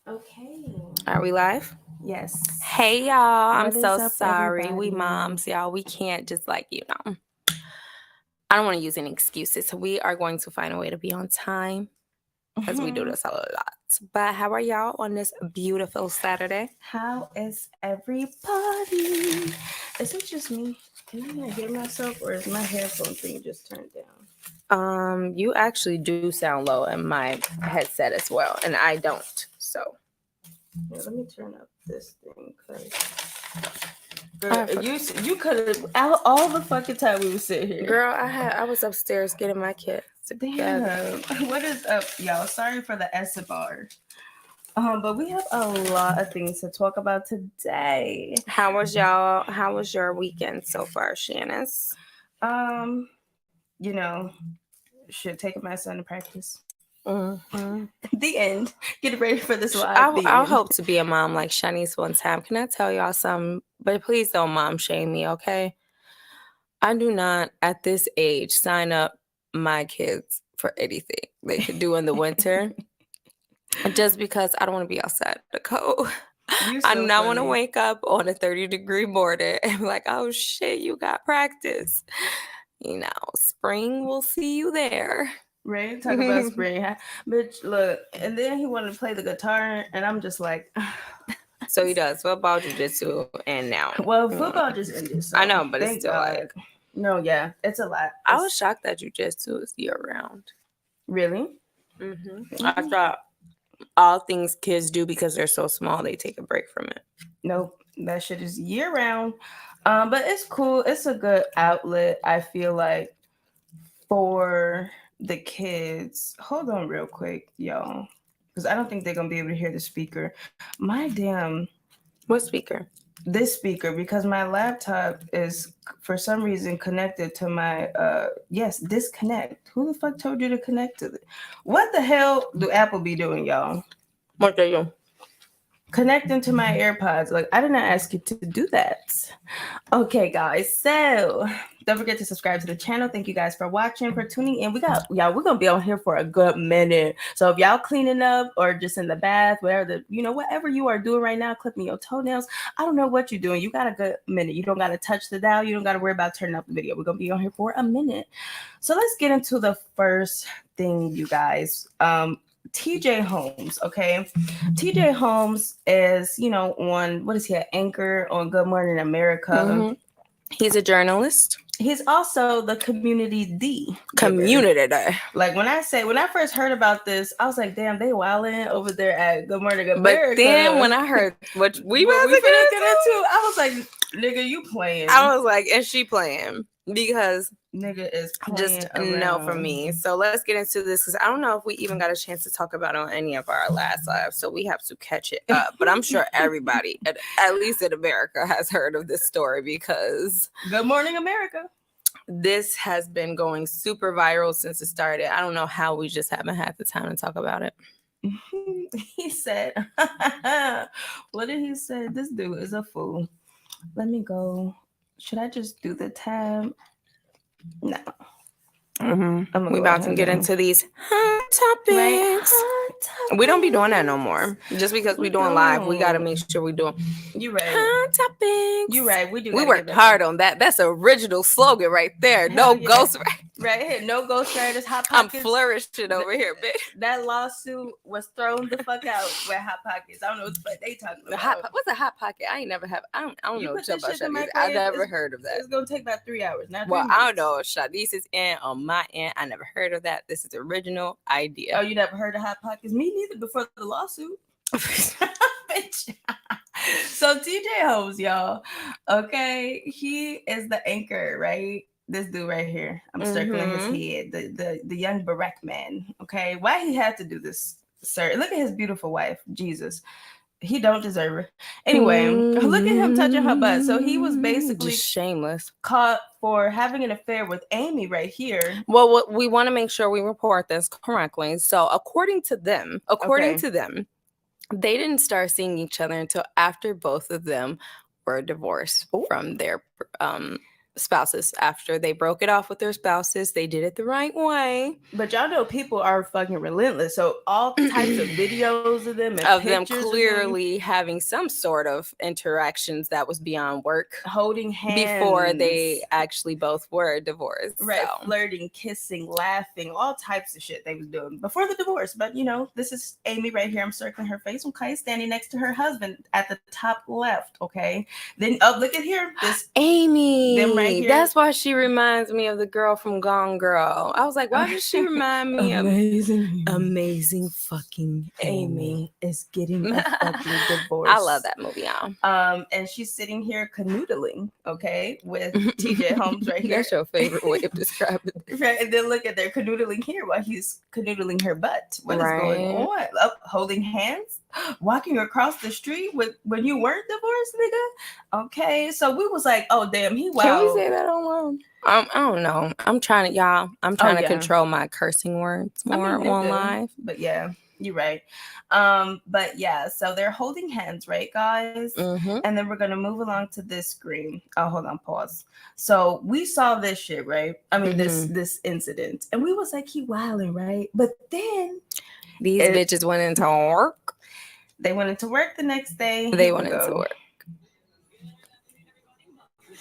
Okay. Are we live? Yes. Hey y'all, I'm What is so up, sorry. We everybody? moms, y'all. We can't just I don't want to use any excuses. So we are going to find a way to be on time because we do this a lot. But how are y'all on this beautiful Saturday? How is everybody? Is it just me? Can I not hear myself, or is my headphone thing just turned down? You actually do sound low in my headset as well, and I don't. So Yeah, let me turn up this thing, cause you could have all the fucking time we were sitting here. Girl, I was upstairs getting my kids together. Damn. What is up, y'all? Sorry for the SFR. But we have a lot of things to talk about today. How was your weekend so far, Shanice? You know, should take my son to practice. Mm-hmm. The end. Get ready for this live. I'll hope to be a mom like Shanice one time. Can I tell y'all something? But please don't mom shame me, okay? I do not, at this age, sign up my kids for anything they could do in the winter. Just because I don't want to be outside the cold. I do not want to wake up on a 30-degree morning and be like, oh shit, you got practice. You know, spring, we'll see you there. Right? Talk about spring. Bitch, look. And then he wanted to play the guitar, and I'm just like... So he does football, jiu-jitsu, and now. Well, football just ended, so I know, but it's still God. like... No, yeah, it's a lot. I was shocked that jiu-jitsu is year-round. Really? Mm-hmm. I thought all things kids do because they're so small, they take a break from it. Nope, that shit is year-round. But it's cool. It's a good outlet, I feel like, for the kids. Hold on real quick, y'all, because I don't think they're gonna be able to hear the speaker. My damn... What speaker? This speaker, because my laptop is for some reason connected to my disconnect. Who the fuck told you to connect to it? What the hell do Apple be doing, y'all? What they do? Connecting to my AirPods. Like, I did not ask you to do that. Okay, guys, so don't forget to subscribe to the channel. Thank you guys for watching, for tuning in. We're gonna be on here for a good minute. So if y'all cleaning up or just in the bath, whatever you are doing right now, clipping your toenails, I don't know what you're doing. You got a good minute. You don't gotta touch the dial. You don't gotta worry about turning off the video. We're gonna be on here for a minute. So let's get into the first thing, you guys. TJ Holmes, okay? TJ Holmes is, on, what is he, an anchor on Good Morning America. Mm-hmm. He's a journalist. He's also the community D. Community day. Like, when I first heard about this, I was like, damn, they wilding over there at Good Morning America. But then when I heard what we were gonna get into, I was like, nigga, you playing. I was like, is she playing? Because nigga is just around. no for me. So let's get into this, because I don't know if we even got a chance to talk about it on any of our last lives, so we have to catch it up. But I'm sure everybody, at least in America, has heard of this story, because Good Morning America, this has been going super viral since it started. I don't know how we just haven't had the time to talk about it. He said, what did he say? This dude is a fool. Let me go. Should I just do the tab? No. Mm-hmm. We about to get into these hot topics. Right? Hot topics. We don't be doing that no more. Just because we doing live, we got to make sure we doing you right. hot topics. You right. We do. We worked hard on that. That's an original slogan right there. Hell no ghost. Right here. No ghostwriters. Hot Pockets. I'm flourishing over here, bitch. That lawsuit was thrown the fuck out with Hot Pockets. I don't know what the fuck they talking about. What's a Hot Pocket? I ain't never have. I don't know what about Shanice. I never heard of that. It's gonna take about 3 hours. Not well, I don't know. Shanice is in on my end. I never heard of that. This is the original idea. Oh, you never heard of Hot Pockets? Me neither. Before the lawsuit. Bitch. So TJ Holmes, y'all. Okay, he is the anchor, right? This dude right here. I'm circling his head. The young Barack man. Okay, why he had to do this, sir? Look at his beautiful wife. Jesus, he don't deserve her. Anyway, look at him touching her butt. So he was basically just shameless, caught for having an affair with Amy right here. Well, we want to make sure we report this correctly. So according to them, they didn't start seeing each other until after both of them were divorced from their spouses after they broke it off with their spouses. They did it the right way. But y'all know people are fucking relentless. So all types of videos of them and Of them pictures clearly having some sort of interactions that was beyond work, holding hands before they actually both were divorced. Right, so. flirting, kissing, laughing, all types of shit they was doing before the divorce. But you know, this is Amy right here. I'm circling her face. Okay, standing next to her husband at the top left. Okay, then look at here, this Amy. them right here. That's why she reminds me of the girl from Gone Girl. I was like, why does she remind me of amazing fucking Amy is getting a fucking divorce. I love that movie, y'all. And she's sitting here canoodling, okay, with TJ Holmes right here. That's your favorite way of describing it. Right, and then look at their canoodling here while he's canoodling her butt. What is going on? Up, holding hands, walking across the street when you weren't divorced, nigga. Okay, so we was like, oh damn, he wild. Can we say that online? I don't know. I'm trying to control my cursing words more on live. But yeah, you're right. But yeah, so they're holding hands, right, guys? Mm-hmm. And then we're gonna move along to this screen. Oh, hold on, pause. So we saw this shit, right? I mean, this incident, and we was like, he wilding, right? But then these bitches went into work. They went into work the next day. They went into work.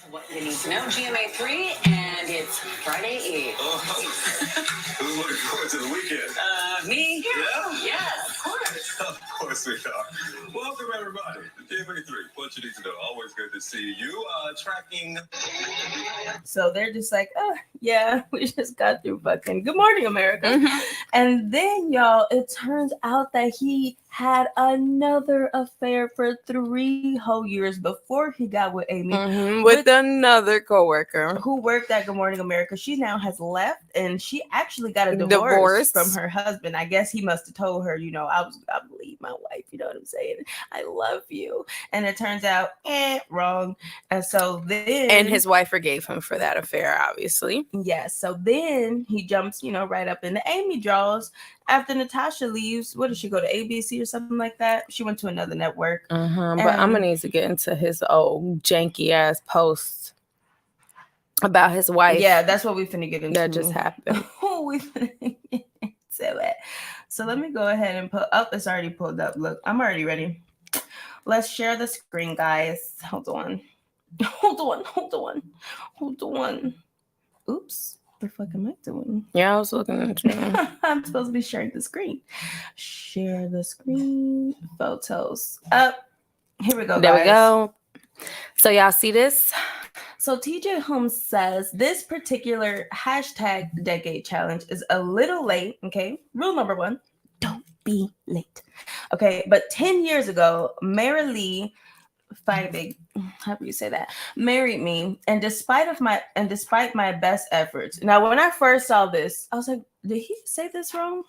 What you need to know, GMA3, and it's Friday Eve. Who's looking forward to the weekend? Me? Yeah? Yes, of course. Of course we are. Welcome, everybody. GMA3, what you need to know. Always good to see you. Tracking. So they're just like, oh, yeah, we just got through fucking Good Morning America. Mm-hmm. And then, y'all, it turns out that he had another affair for 3 whole years before he got with Amy. Mm-hmm. With another coworker who worked at Good Morning America. She now has left, and she actually got a divorce from her husband. I guess he must have told her, you know, I believe my wife. You know what I'm saying? I love you. And it turns out, wrong. And so then, and his wife forgave him for that affair, obviously. Yeah. So then he jumps, you know, right up into Amy draws. After Natasha leaves, what did she go to, ABC or something like that? She went to another network. But I'm gonna need to get into his old janky ass post about his wife. Yeah, that's what we finna get into. That just happened. We finna get into it. So let me go ahead and put up. It's already pulled up. Look, I'm already ready. Let's share the screen, guys. Hold on. Oops. What the fuck am I doing? Yeah, I was looking at you. I'm supposed to be sharing the screen. Share the screen. Photos. Up. Here we go, there guys. We go. So y'all see this? So TJ Holmes says this particular #decade challenge is a little late. Okay. Rule number 1, don't be late. Okay. But 10 years ago, Mary Lee how do you say that? Married me, and despite my best efforts. Now, when I first saw this, I was like, did he say this wrong?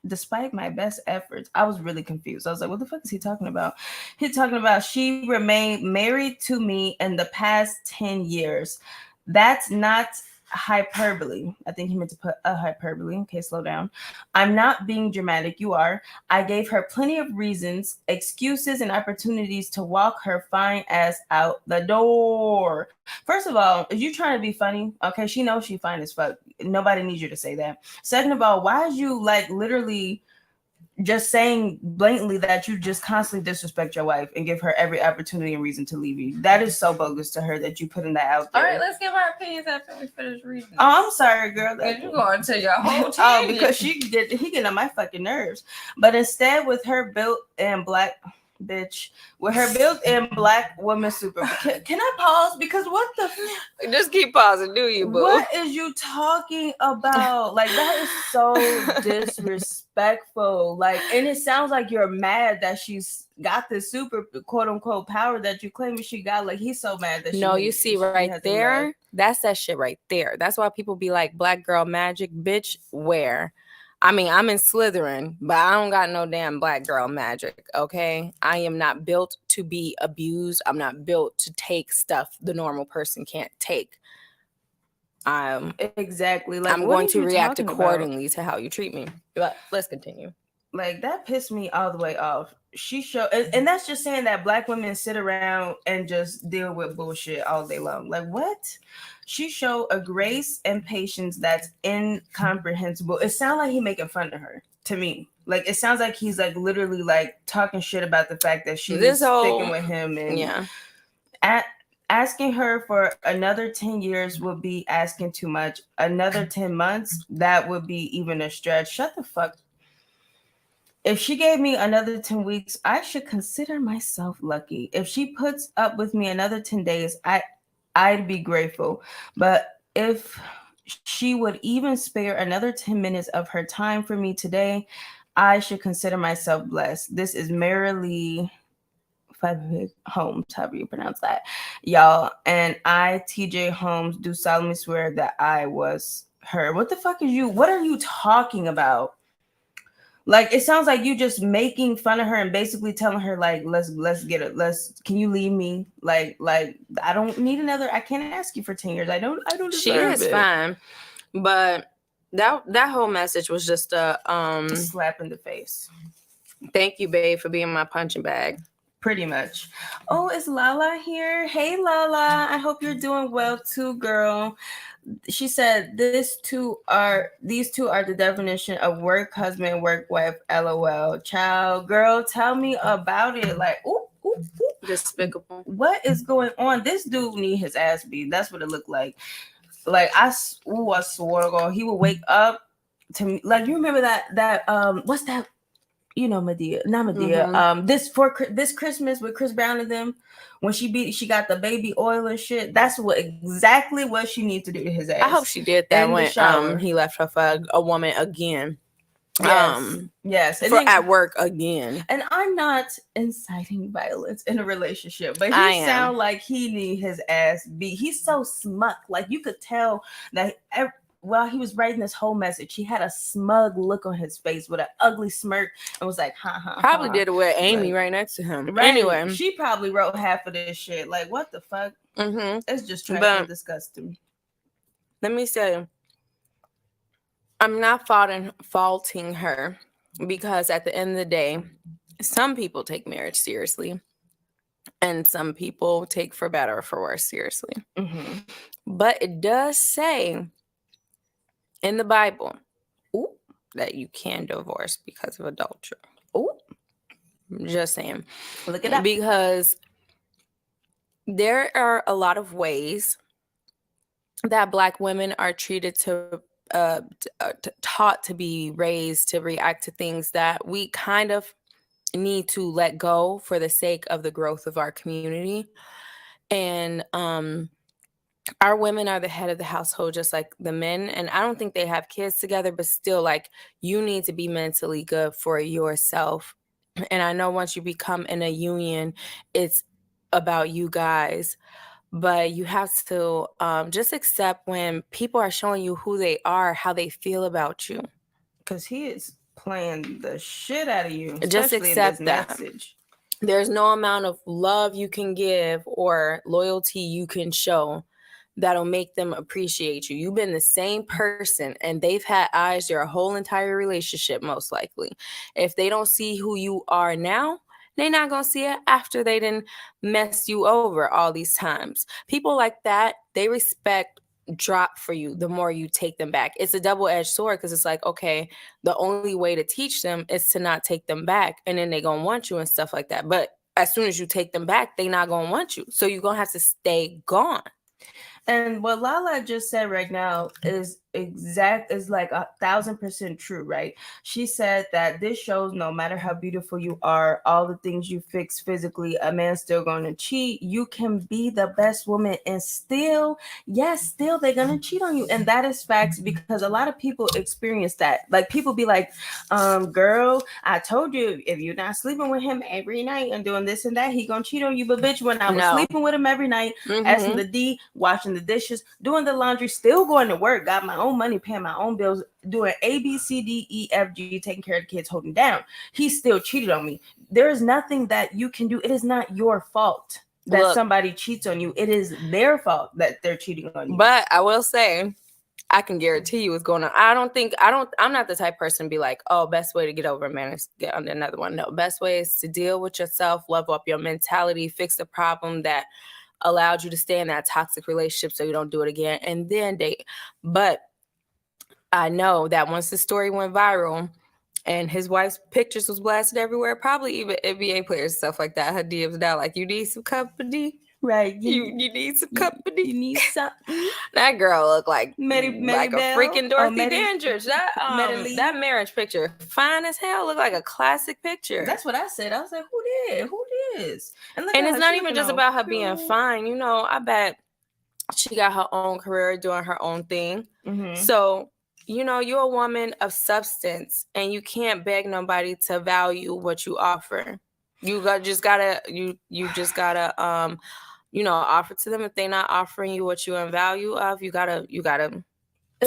Despite my best efforts, I was really confused. I was like, what the fuck is he talking about? He's talking about she remained married to me in the past 10 years. That's not hyperbole. I think he meant to put a hyperbole. Okay, slow down. I'm not being dramatic. You are. I gave her plenty of reasons, excuses, and opportunities to walk her fine ass out the door. First of all, is you trying to be funny? Okay, she knows she fine as fuck. Nobody needs you to say that. Second of all, why is you like literally just saying blatantly that you just constantly disrespect your wife and give her every opportunity and reason to leave you? That is so bogus to her that you putting that out there. All right, let's give our opinions after we finish reading. Oh, I'm sorry, girl. You going to your whole team? Oh, because he getting on my fucking nerves. But instead, with her built-in black woman super. Can I pause? Because what the? Just keep pausing, do you, boo? What is you talking about? Like, that is so disrespectful. Like, and it sounds like you're mad that she's got this super quote unquote power that you claim she got. Like, he's so mad that no, you see right there. That's that shit right there. That's why people be like, black girl magic, bitch. Where? I mean, I'm in Slytherin, but I don't got no damn black girl magic, okay? I am not built to be abused. I'm not built to take stuff the normal person can't take. Exactly. Like, I'm going to react accordingly to how you treat me. But let's continue. Like, that pissed me all the way off. She showed, and that's just saying that black women sit around and just deal with bullshit all day long. Like, what? She showed a grace and patience that's incomprehensible. It sounds like he making fun of her to me. Like, it sounds like he's like literally like talking shit about the fact that she's sticking with him, and asking her for another 10 years would be asking too much. Another 10 months, that would be even a stretch. Shut the fuck. If she gave me another 10 weeks, I should consider myself lucky. If she puts up with me another 10 days, I'd be grateful. But if she would even spare another 10 minutes of her time for me today, I should consider myself blessed. This is merely Holmes, however you pronounce that, y'all. And I, TJ Holmes, do solemnly swear that I was her. What the fuck is you? What are you talking about? Like, it sounds like you just making fun of her and basically telling her, like, let's get it. Can you leave me? Like I don't need another. I can't ask you for 10 years. I don't deserve She is it. fine, but that whole message was just a slap in the face. Thank you, babe, for being my punching bag. Pretty much. Oh, is Lala here? Hey, Lala. I hope you're doing well too, girl. She said these two are the definition of work husband, work wife, LOL. Child, girl, tell me about it. Like, ooh. Despicable. What is going on? This dude need his ass beat. That's what it looked like. Like, I swore, girl, he would wake up to me. Like, you remember that what's that? You know, Medea, not Medea. Mm-hmm. This Christmas with Chris Brown and them, when she got the baby oil and shit. That's exactly what she needs to do to his ass. I hope she did that when he left her for a woman again. Yes, and at work again. And I'm not inciting violence in a relationship, but he sound like he need his ass beat. He's so smug. Like, you could tell that while he was writing this whole message, he had a smug look on his face with an ugly smirk and was like, Probably did it with Amy right next to him. Right? Anyway, she probably wrote half of this shit. Like, what the fuck? It's just trash and disgusting. Let me say, I'm not faulting her, because at the end of the day, some people take marriage seriously and some people take for better or for worse seriously. But it does say in the Bible that you can divorce because of adultery. Just saying. Look it up. Because there are a lot of ways that Black women are treated taught to be raised to react to things that we kind of need to let go for the sake of the growth of our community. And our women are the head of the household, just like the men. And I don't think they have kids together, but still, like, you need to be mentally good for yourself. And I know once you become in a union, it's about you guys. But you have to just accept when people are showing you who they are, how they feel about you. Because he is playing the shit out of you. Just accept that. Message. There's no amount of love you can give or loyalty you can show that'll make them appreciate you. You've been the same person and they've had eyes their whole entire relationship, most likely. If they don't see who you are now, they're not going to see it after they didn't mess you over all these times. People like that, they respect drop for you the more you take them back. It's a double-edged sword, because it's like, okay, the only way to teach them is to not take them back, and then they're going to want you and stuff like that. But as soon as you take them back, they're not going to want you. So you're going to have to stay gone. And what Lala just said right now is like 1,000% true, right? She said that this shows no matter how beautiful you are, all the things you fix physically, a man's still going to cheat. You can be the best woman and still they're going to cheat on you. And that is facts, because a lot of people experience that. Like, people be like, girl, I told you, if you're not sleeping with him every night and doing this and that, he going to cheat on you. But bitch, when I was sleeping with him every night, asking the D, washing the dishes, doing the laundry, still going to work, got my own money, paying my own bills, doing A, B, C, D, E, F, G, taking care of the kids, holding down, he still cheated on me. There is nothing that you can do. It is not your fault that somebody cheats on you. It is their fault that they're cheating on you. But I will say, I can guarantee you what's going on. I'm not the type of person to be like, oh, best way to get over a man is get under another one. No, best way is to deal with yourself, level up your mentality, fix the problem that allowed you to stay in that toxic relationship so you don't do it again, and then date. But I know that once the story went viral and his wife's pictures was blasted everywhere, probably even NBA players, stuff like that, her DMs now, like, you need some company? Right. You need some company? You need something. That girl looked like Maddie a Bell? freaking Oh, Dorothy Dandridge. Maddie. That marriage picture, fine as hell, looked like a classic picture. That's what I said. I was like, who did? Who is? And it's not even just about her being fine. You know, I bet she got her own career doing her own thing. Mm-hmm. So, you know, you're a woman of substance and you can't beg nobody to value what you offer. You just gotta offer to them. If they're not offering you what you in value of, you gotta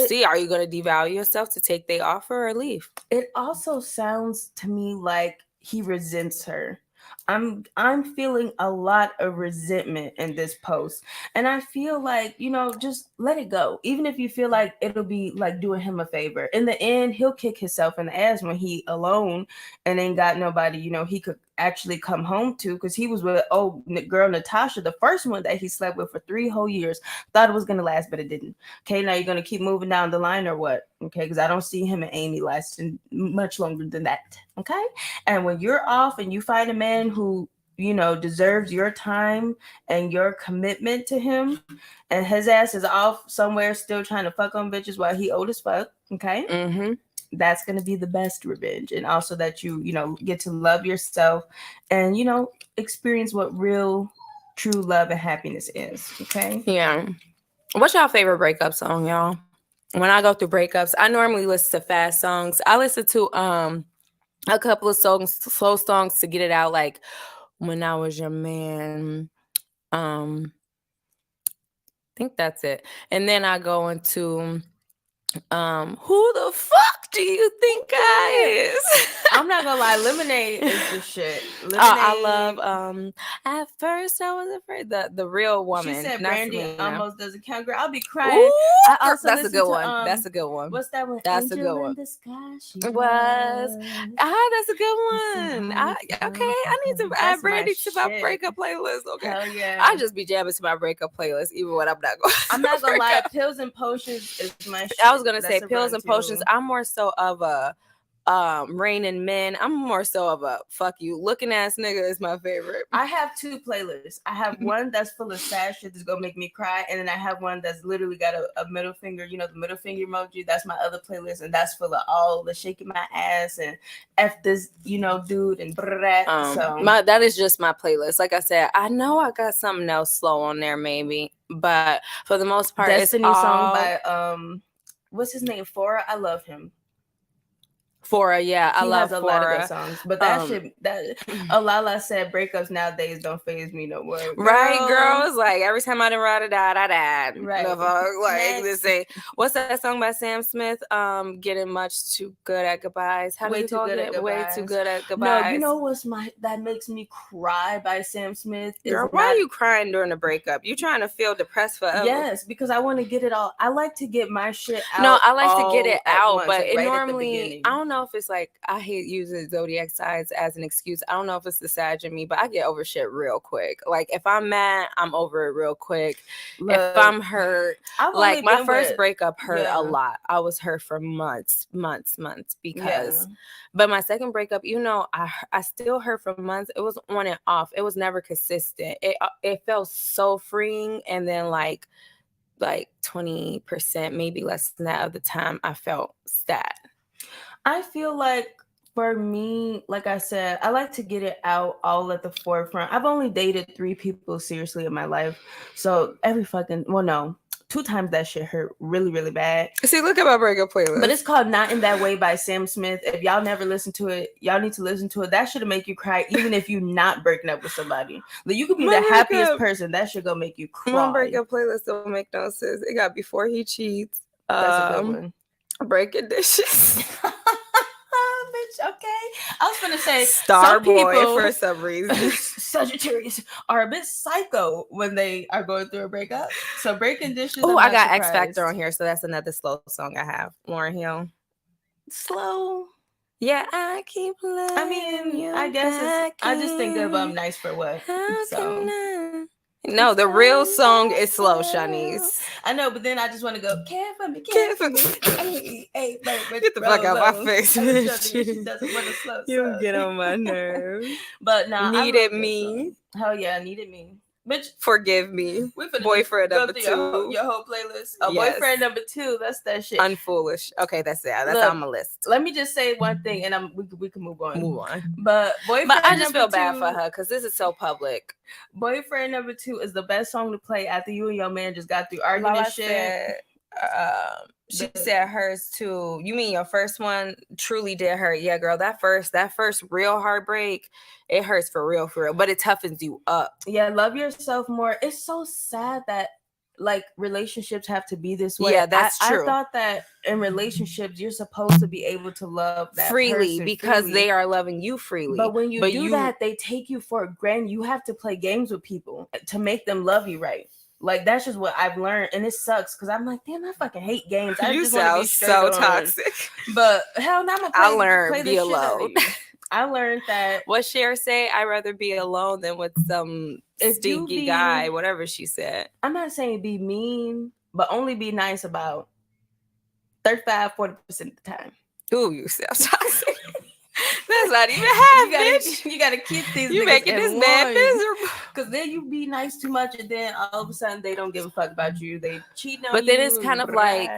see, are you gonna devalue yourself to take their offer or leave? It also sounds to me like he resents her. I'm feeling a lot of resentment in this post. And I feel like, just let it go. Even if you feel like it'll be like doing him a favor. In the end, he'll kick himself in the ass when he alone and ain't got nobody, he could actually come home to, because he was with girl Natasha, the first one that he slept with for 3 whole years. Thought it was gonna last, but it didn't. Okay, now you're gonna keep moving down the line or what? Okay, because I don't see him and Amy lasting much longer than that. Okay, and when you're off and you find a man who deserves your time and your commitment to him, and his ass is off somewhere still trying to fuck on bitches while he old as fuck. Okay. Mm-hmm. That's going to be the best revenge. And also that you get to love yourself and, experience what real, true love and happiness is. Okay. Yeah. What's y'all favorite breakup song, y'all? When I go through breakups, I normally listen to fast songs. I listen to a couple of slow songs to get it out, like When I Was Your Man. I think that's it. And then I go into who the fuck do you think I is? I'm not gonna lie, Lemonade is the shit. Lemonade. I love At First I Was Afraid, the real woman. She said not Brandy Selena. almost doesn't count, girl. I'll be crying. Ooh, I also that's a good to, one. That's a good one. What's that one? That's Angel a good one. In the Sky, she That's a good one. Okay, I need to add Brandy to my breakup playlist. Okay. Hell yeah. I just be jamming to my breakup playlist, even when I'm not going. I'm not gonna lie, Pills and Potions is my shit. I was gonna say That's a Pills run and Potions. too. I'm more so of a Raining Men. I'm more so of a fuck you looking ass nigga is my favorite. I have 2 playlists. I have one that's full of sad shit that's gonna make me cry, and then I have one that's literally got a middle finger, the middle finger emoji. That's my other playlist, and that's full of all the shaking my ass and F this, dude and that is just my playlist. Like I said, I know I got something else slow on there maybe, but for the most part, Destiny it's all song by what's his name? Fora. I love him. Fora, yeah, I love a Fora. lot of good songs, but that Alala said breakups nowadays don't faze me no more. Right, girl. It's like every time I done ride or died, I died. Right. Like this ain't. What's that song by Sam Smith? Getting much too good at goodbyes. How do you call it? Way too good at goodbyes. No, you know what's that makes me cry by Sam Smith? Girl, why are you crying during the breakup? You trying to feel depressed forever? Yes, because I want to get it all. I like to get my shit out. No, I like to get it out, once, but like, it right normally, I don't know if it's like, I hate using zodiac signs as an excuse. I don't know if it's the Sag in me, but I get over shit real quick. Like if I'm mad, I'm over it real quick. Look, if I'm hurt, like my first breakup hurt a lot. I was hurt for months because, but my second breakup, I still hurt for months. It was on and off. It was never consistent. It felt so freeing, and then like 20%, maybe less than that of the time, I felt sad. I feel like for me, like I said, I like to get it out all at the forefront. I've only dated 3 people seriously in my life. So 2 times that shit hurt really, really bad. See, look at my breakup playlist. But it's called Not in That Way by Sam Smith. If y'all never listened to it, y'all need to listen to it. That should make you cry, even if you're not breaking up with somebody. Like, you could be the happiest person. That shit gonna make you cry. My breakup playlist don't make no sense. It got Before He Cheats. That's a good one. Breaking Dishes. Bitch, okay. I was gonna say Starboy for some reason. Sagittarius are a bit psycho when they are going through a breakup. So breaking dishes. Oh, I'm I got not X Factor surprised. on here, so that's another slow song I have. Lauryn Hill. Slow. Yeah, I keep loving I mean, you I guess it's. back I just think of in. Nice for What. How So. can I? No, the real song is slow, Shanice. I know, but then I just want to go, care for me, Care care for for me. Hey, Get the fuck out of my face, bitch. She doesn't want to slow. You get on my nerves. But nah, Needed I love me. Hell yeah, Needed Me. Bitch, Forgive me. we finna Boyfriend go number through two. your whole playlist. Oh, Yes. boyfriend number 2. That's that shit. Unfoolish. Okay, that's it. That's Look, on my list. Let me just say one thing, and we can move on. Move on. But boyfriend. But I just number feel bad 2, for her because this is so public. Boyfriend number 2 is the best song to play after you and your man just got through arguing Lala and shit. said, she said hers too. You mean your first one truly did hurt? Yeah, girl. That first real heartbreak, it hurts for real, but it toughens you up. Yeah, love yourself more. It's so sad that like relationships have to be this way. Yeah, that's true. I thought that in relationships you're supposed to be able to love that freely person because freely. they are loving you freely. But when you do that, they take you for granted. You have to play games with people to make them love you right. Like that's just what I've learned, and it sucks because I'm like, damn, I fucking hate games. I You just want to be sound so on. toxic. But hell, now I'm gonna I learned play be the shit out of alone. you. I learned that what Cher say? I'd rather be alone than with some stinky guy, whatever she said. I'm not saying be mean, but only be nice about 35-40% of the time. Ooh, you sound toxic. That's not even half, bitch. You gotta keep these. You making this man miserable. Because then you be nice too much, and then all of a sudden they don't give a fuck about you. They cheating on you. But then it's kind of like,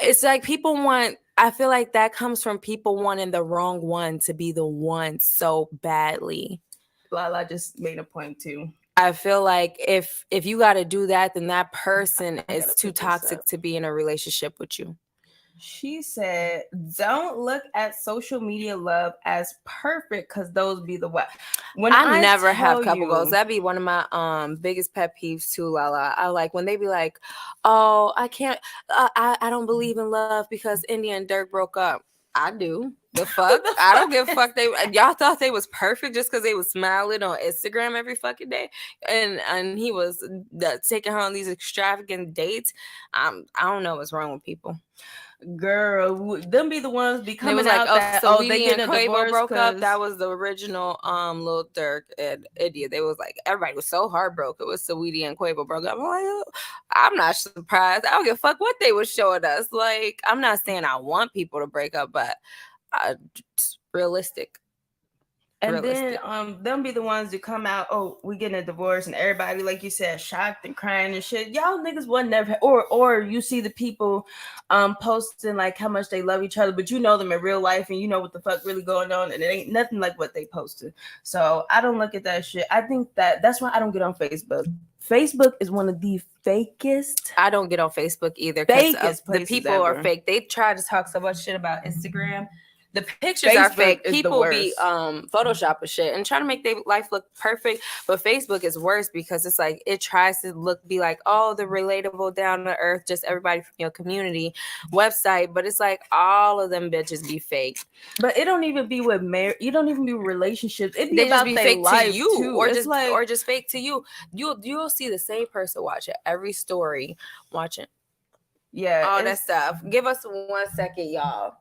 it's like people want. I feel like that comes from people wanting the wrong one to be the one so badly. Lala just made a point too. I feel like if you got to do that, then that person is too toxic to be in a relationship with you. She said, don't look at social media love as perfect because those be the what. When I never have couple goals. That'd be one of my biggest pet peeves too, Lala. I like when they be like, oh, I can't, I don't believe in love because India and Dirk broke up. I do. The fuck? I don't give a fuck. Y'all thought they was perfect just because they was smiling on Instagram every fucking day, and he was taking her on these extravagant dates. I don't know what's wrong with people. Girl, them be the ones be coming like, out that they get a divorce broke up. That was the original Lil Durk and India. They was like everybody was so heartbroken. It was Saweetie and Quavo broke up. I'm like, I'm not surprised. I don't give a fuck what they was showing us. Like, I'm not saying I want people to break up, but it's realistic. And then them be the ones that come out, oh, we getting a divorce, and everybody, like you said, shocked and crying and shit. Y'all niggas wasn't never, or you see the people posting like how much they love each other, but you know them in real life and you know what the fuck really going on, and it ain't nothing like what they posted. So I don't look at that shit. I think that's why I don't get on Facebook. Facebook is one of the fakest. I don't get on Facebook either. Fakest the people are fake. They try to talk so much shit about Instagram. The pictures are fake. People be photoshopping shit and trying to make their life look perfect. But Facebook is worse because it's like it tries to be like, oh, the relatable, down to earth, just everybody from your community website. But it's like all of them bitches be fake. But it don't even be with marriage. You don't even be with relationships. It be they about just be fake life to you, too. or just fake to you. You'll see the same person watching every story, watching all that stuff. Give us 1 second, y'all.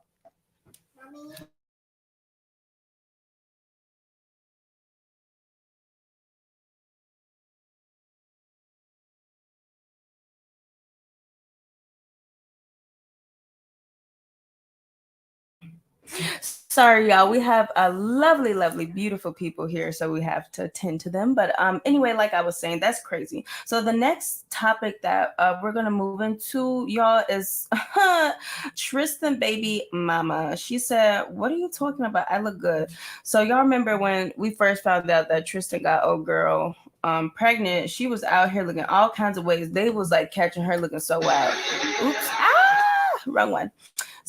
Sorry, y'all. We have a lovely, lovely, beautiful people here, so we have to attend to them. But anyway, like I was saying, that's crazy. So the next topic that we're gonna move into, y'all, is Tristan baby mama. She said, "What are you talking about? I look good." So y'all remember when we first found out that Tristan got old girl pregnant? She was out here looking all kinds of ways. They was like catching her looking so wild. Oops, wrong one.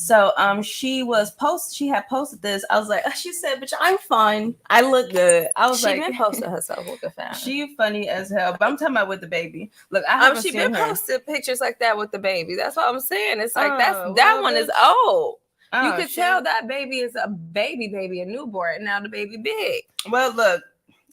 So she had posted this. I was like, she said, "Bitch, I'm fine. I look good." I was like, she been posting herself looking fine. She funny as hell. But I'm talking about with the baby. Look, I haven't she seen been her. posting pictures like that with the baby. That's what I'm saying. It's like Oh, that one is old. You could shit. tell that baby is a baby, a newborn. And now the baby big. Well, look,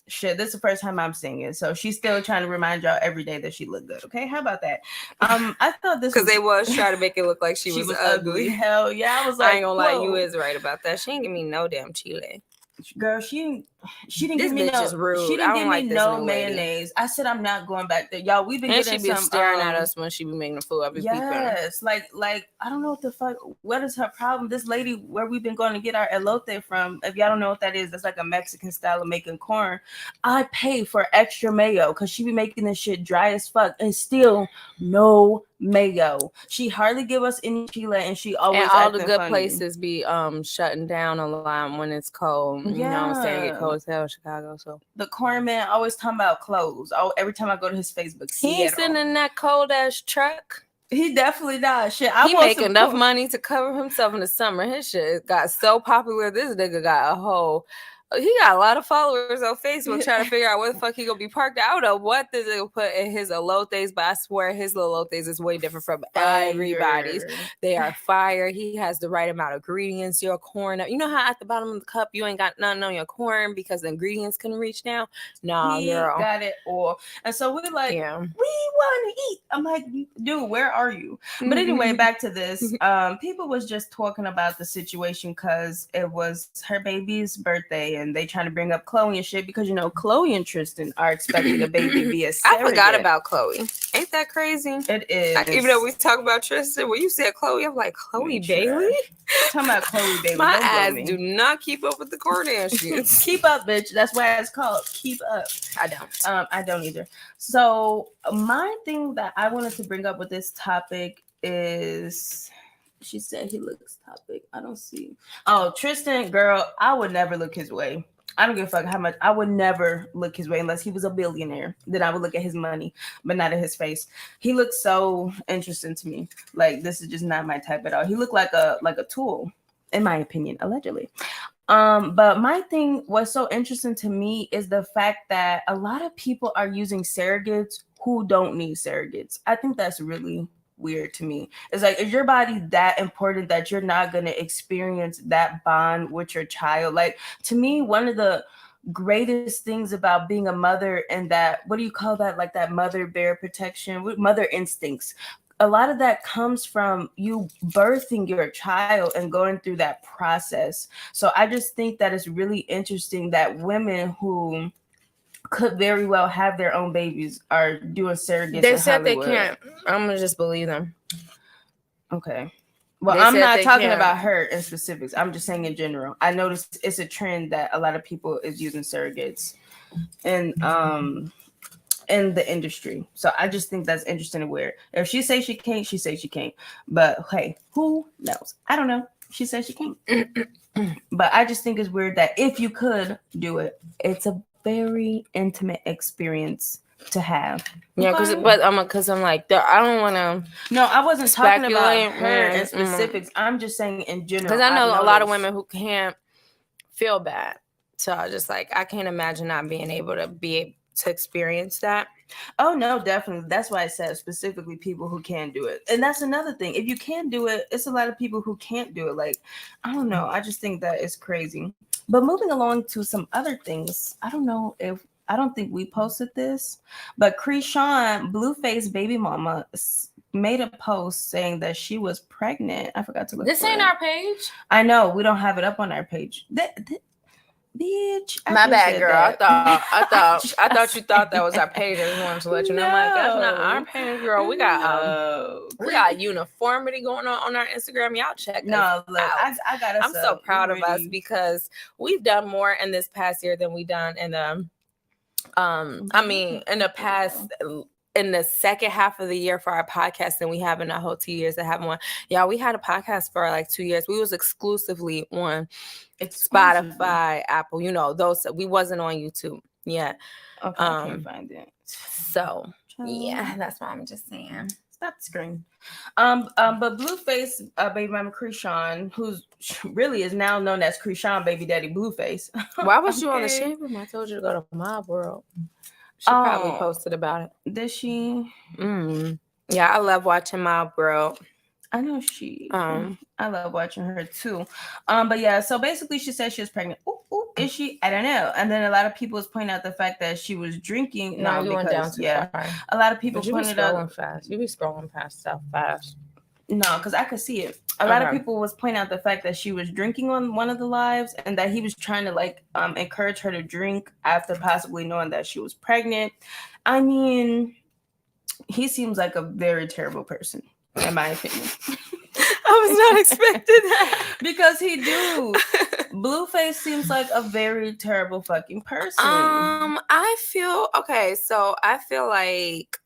shit, this is the first time I'm seeing it. So she's still trying to remind y'all every day that she looked good. Okay, how about that? I thought this Because they was trying to make it look like she was ugly. Hell yeah, I was like, I ain't gonna lie, you is right about that. She ain't give me no damn chile. Girl, she didn't This give me bitch is rude. She didn't I don't give like me this no new lady. mayonnaise. I said I'm not going back there, y'all. We've been And getting she be some staring at us when she be making the food. I be peeping. yes, like I don't know what the fuck. What is her problem? This lady, where we've been going to get our elote from. If y'all don't know what that is, that's like a Mexican style of making corn. I pay for extra mayo because she be making this shit dry as fuck and still no mayo. She hardly give us any chile, and she always and all the acting good funny. places be shutting down a lot when it's cold. You know what I'm saying? It get cold as hell in Chicago. So the corn man always talking about clothes. Oh, every time I go to his Facebook, he ain't sitting in that cold ass truck. He definitely does. Shit, He make enough money to cover himself in the summer. His shit got so popular. This nigga got a whole. He got a lot of followers on Facebook trying to figure out where the fuck he gonna be parked. I don't know what this nigga put in his elotes, but I swear his elotes is way different from everybody's. They are fire. He has the right amount of ingredients. Your corn, you know how at the bottom of the cup you ain't got nothing on your corn because the ingredients couldn't reach down. No, he girl, got it all. And so we're like, we want to eat. I'm like, dude, where are you? But anyway, back to this. People was just talking about the situation because it was her baby's birthday. And they trying to bring up Chloe and shit because, you know, Chloe and Tristan are expecting a baby via surrogate. I forgot about Chloe. Ain't that crazy? It is. Even though we talk about Tristan, when you said Chloe, I'm like, Chloe Bailey? Talking about Chloe Bailey. My ass do not keep up with the Kardashians. Keep up, bitch. That's why it's called Keep Up. I don't. I don't either. So my thing that I wanted to bring up with this topic is... She said he looks topic. I don't see. Oh, Tristan, girl, I would never look his way. I don't give a fuck how much. I would never look his way unless he was a billionaire. Then I would look at his money, but not at his face. He looks so interesting to me. Like, this is just not my type at all. He looked like a tool, in my opinion, allegedly. But my thing was so interesting to me is the fact that a lot of people are using surrogates who don't need surrogates. I think that's really weird to me. It's like, is your body that important that you're not going to experience that bond with your child? Like, to me, one of the greatest things about being a mother and that, what do you call that? Like that mother bear protection, mother instincts. A lot of that comes from you birthing your child and going through that process. So I just think that it's really interesting that women who could very well have their own babies are doing surrogates. They said they can't. I'm gonna just believe them. Okay. Well, I'm not talking about her in specifics. I'm just saying in general. I noticed it's a trend that a lot of people is using surrogates in the industry. So I just think that's interesting and weird. If she says she can't, she says she can't. But hey, who knows? I don't know. She says she can't. But I just think it's weird that if you could do it, it's a very intimate experience to have. Yeah, because I'm like, I don't want to. No, I wasn't talking about her in specifics. I'm just saying in general. Because I know a lot of women who can't feel bad. So I just like, I can't imagine not being able to experience that. Oh no, definitely. That's why I said specifically people who can do it. And that's another thing. If you can do it, it's a lot of people who can't do it. Like, I don't know. I just think that is crazy. But moving along to some other things, I don't think we posted this, but Krishan, Blueface baby mama, made a post saying that she was pregnant. I forgot to look. This ain't our page. I know, we don't have it up on our page. Bitch, my bad, girl. I thought you thought that was our page. I just wanted to let you know. I'm like, that's not our page, girl. We got uniformity going on our Instagram. Y'all check. No, look, I got us. I'm so proud of us because we've done more in this past year than we've done in the in the second half of the year for our podcast than we have in the whole 2 years that have one. Yeah, we had a podcast for like 2 years. We was exclusively on Spotify, Apple, those. We wasn't on YouTube yet. Okay, I can't find it. So yeah, that's why I'm just saying. Stop the screen. But Blueface baby mama Krishan, who's really is now known as Krishan baby daddy Blueface. Why was you on the shade room? I told you to go to Mob World. She probably posted about it. Did she? Yeah, I love watching Mob World. I know she. I love watching her too. But yeah, so basically she said she was pregnant. Ooh, ooh. is she? I don't know. And then a lot of people was pointing out the fact that she was drinking. No, you went down because, too far. a lot of people But you be pointed out. scrolling fast. You be scrolling past stuff fast. No, because I could see it. A lot of Okay. people was pointing out the fact that she was drinking on one of the lives, and that he was trying to like encourage her to drink after possibly knowing that she was pregnant. I mean, he seems like a very terrible person, in my opinion. I was not expecting that. Because he do. Blueface seems like a very terrible fucking person. I feel okay. So I feel like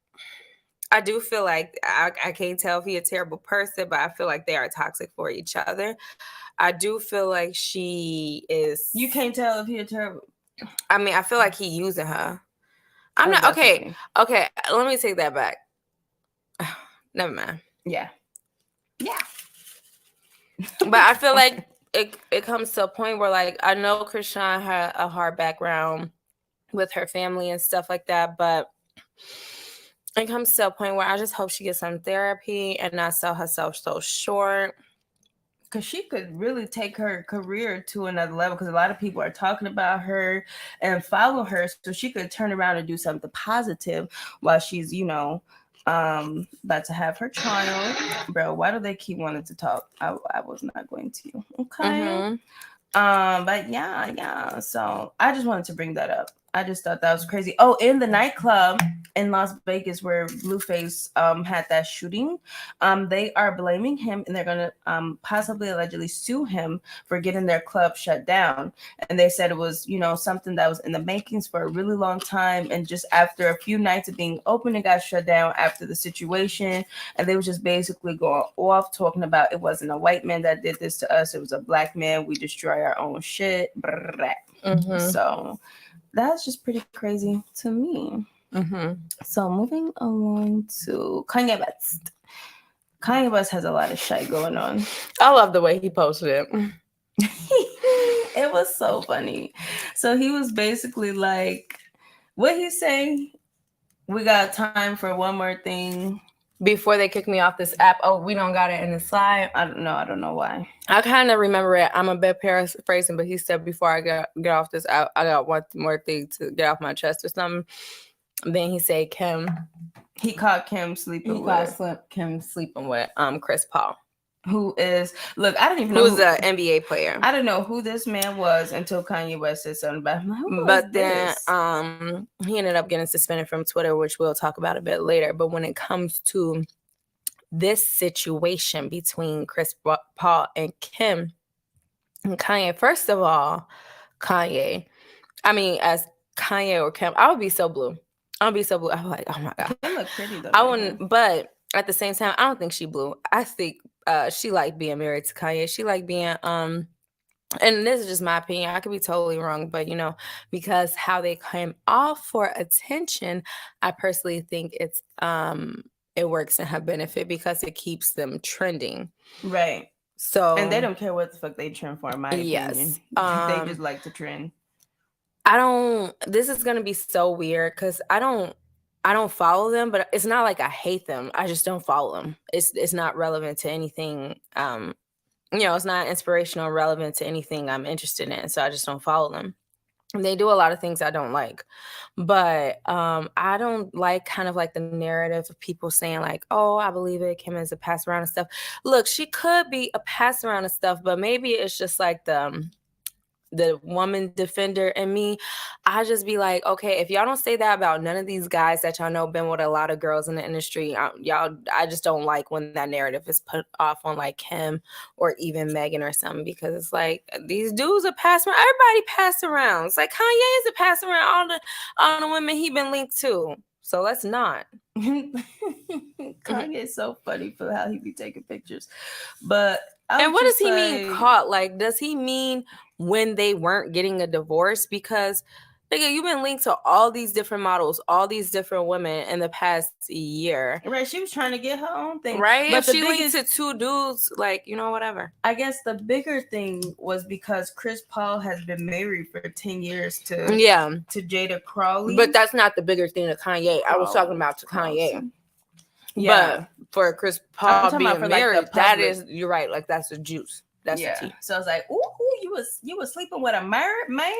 I do feel like I can't tell if he's a terrible person, but I feel like they are toxic for each other. I do feel like she is. You can't tell if he's terrible. I mean, I feel like he using her. I'm not okay. Okay, let me take that back. Never mind. Yeah. But I feel like it comes to a point where, like, I know Krishan had a hard background with her family and stuff like that, but it comes to a point where I just hope she gets some therapy and not sell herself so short. Because she could really take her career to another level, because a lot of people are talking about her and follow her, so she could turn around and do something positive while she's, about to have her child. Bro, why do they keep wanting to talk? I was not going to. Okay. Mm-hmm. But yeah. So I just wanted to bring that up. I just thought that was crazy. Oh, in the nightclub in Las Vegas where Blueface had that shooting, they are blaming him, and they're gonna possibly allegedly sue him for getting their club shut down. And they said it was, something that was in the makings for a really long time, and just after a few nights of being open, it got shut down after the situation. And they were just basically going off talking about it wasn't a white man that did this to us, it was a black man. We destroy our own shit. Mm-hmm. So that's just pretty crazy to me. Mm-hmm. So moving along to Kanye West. Kanye West has a lot of shit going on. I love the way he posted it. It was so funny. So he was basically like, what he say? We got time for one more thing. Before they kick me off this app. Oh, we don't got it in the slide. I don't know why. I kind of remember it. I'm a bit paraphrasing, but he said before I get off this app, I got one more thing to get off my chest or something. Then he said Kim. He caught Kim sleeping with Chris Paul. Who is, look, I didn't even know who's an NBA player. I didn't know who this man was until Kanye West said something about him. But then he ended up getting suspended from Twitter, which we'll talk about a bit later. But when it comes to this situation between Chris Paul and Kim and Kanye, first of all, Kanye, I mean, as Kanye or Kim, I would be so blue. I'm like, oh my God. They look pretty though. I wouldn't, but at the same time, I don't think she blue. I think she liked being married to Kanye. She liked being and this is just my opinion. I could be totally wrong, but because how they came off for attention, I personally think it's it works in her benefit because it keeps them trending. Right. So and they don't care what the fuck they trend for, in my opinion. They just like to trend. This is gonna be so weird because I don't follow them, but it's not like I hate them. I just don't follow them. It's not relevant to anything. It's not inspirational or relevant to anything I'm interested in. So I just don't follow them. And they do a lot of things I don't like. But I don't like kind of like the narrative of people saying like, oh, I believe it, Kim is a pass around and stuff. Look, she could be a pass around and stuff, but maybe it's just like the woman defender in me. I just be like, okay, if y'all don't say that about none of these guys that y'all know been with a lot of girls in the industry, I just don't like when that narrative is put off on like Kim or even Megan or something, because it's like these dudes are passing around. Everybody pass around. It's like Kanye is a pass around all the women he been linked to. So let's not. Kanye is so funny for how he be taking pictures. But and what does he mean caught? Like, does he mean when they weren't getting a divorce? Because nigga, you've been linked to all these different models, all these different women in the past year. Right, she was trying to get her own thing. Right, but if she linked to two dudes, like, whatever. I guess the bigger thing was because Chris Paul has been married for 10 years to Jada Crawley. But that's not the bigger thing to Kanye. I was talking about to Kanye. Yeah, but for Chris Paul being married, that is, you're right, like that's the juice. That's the tea. So I was like, ooh, you was sleeping with a married man.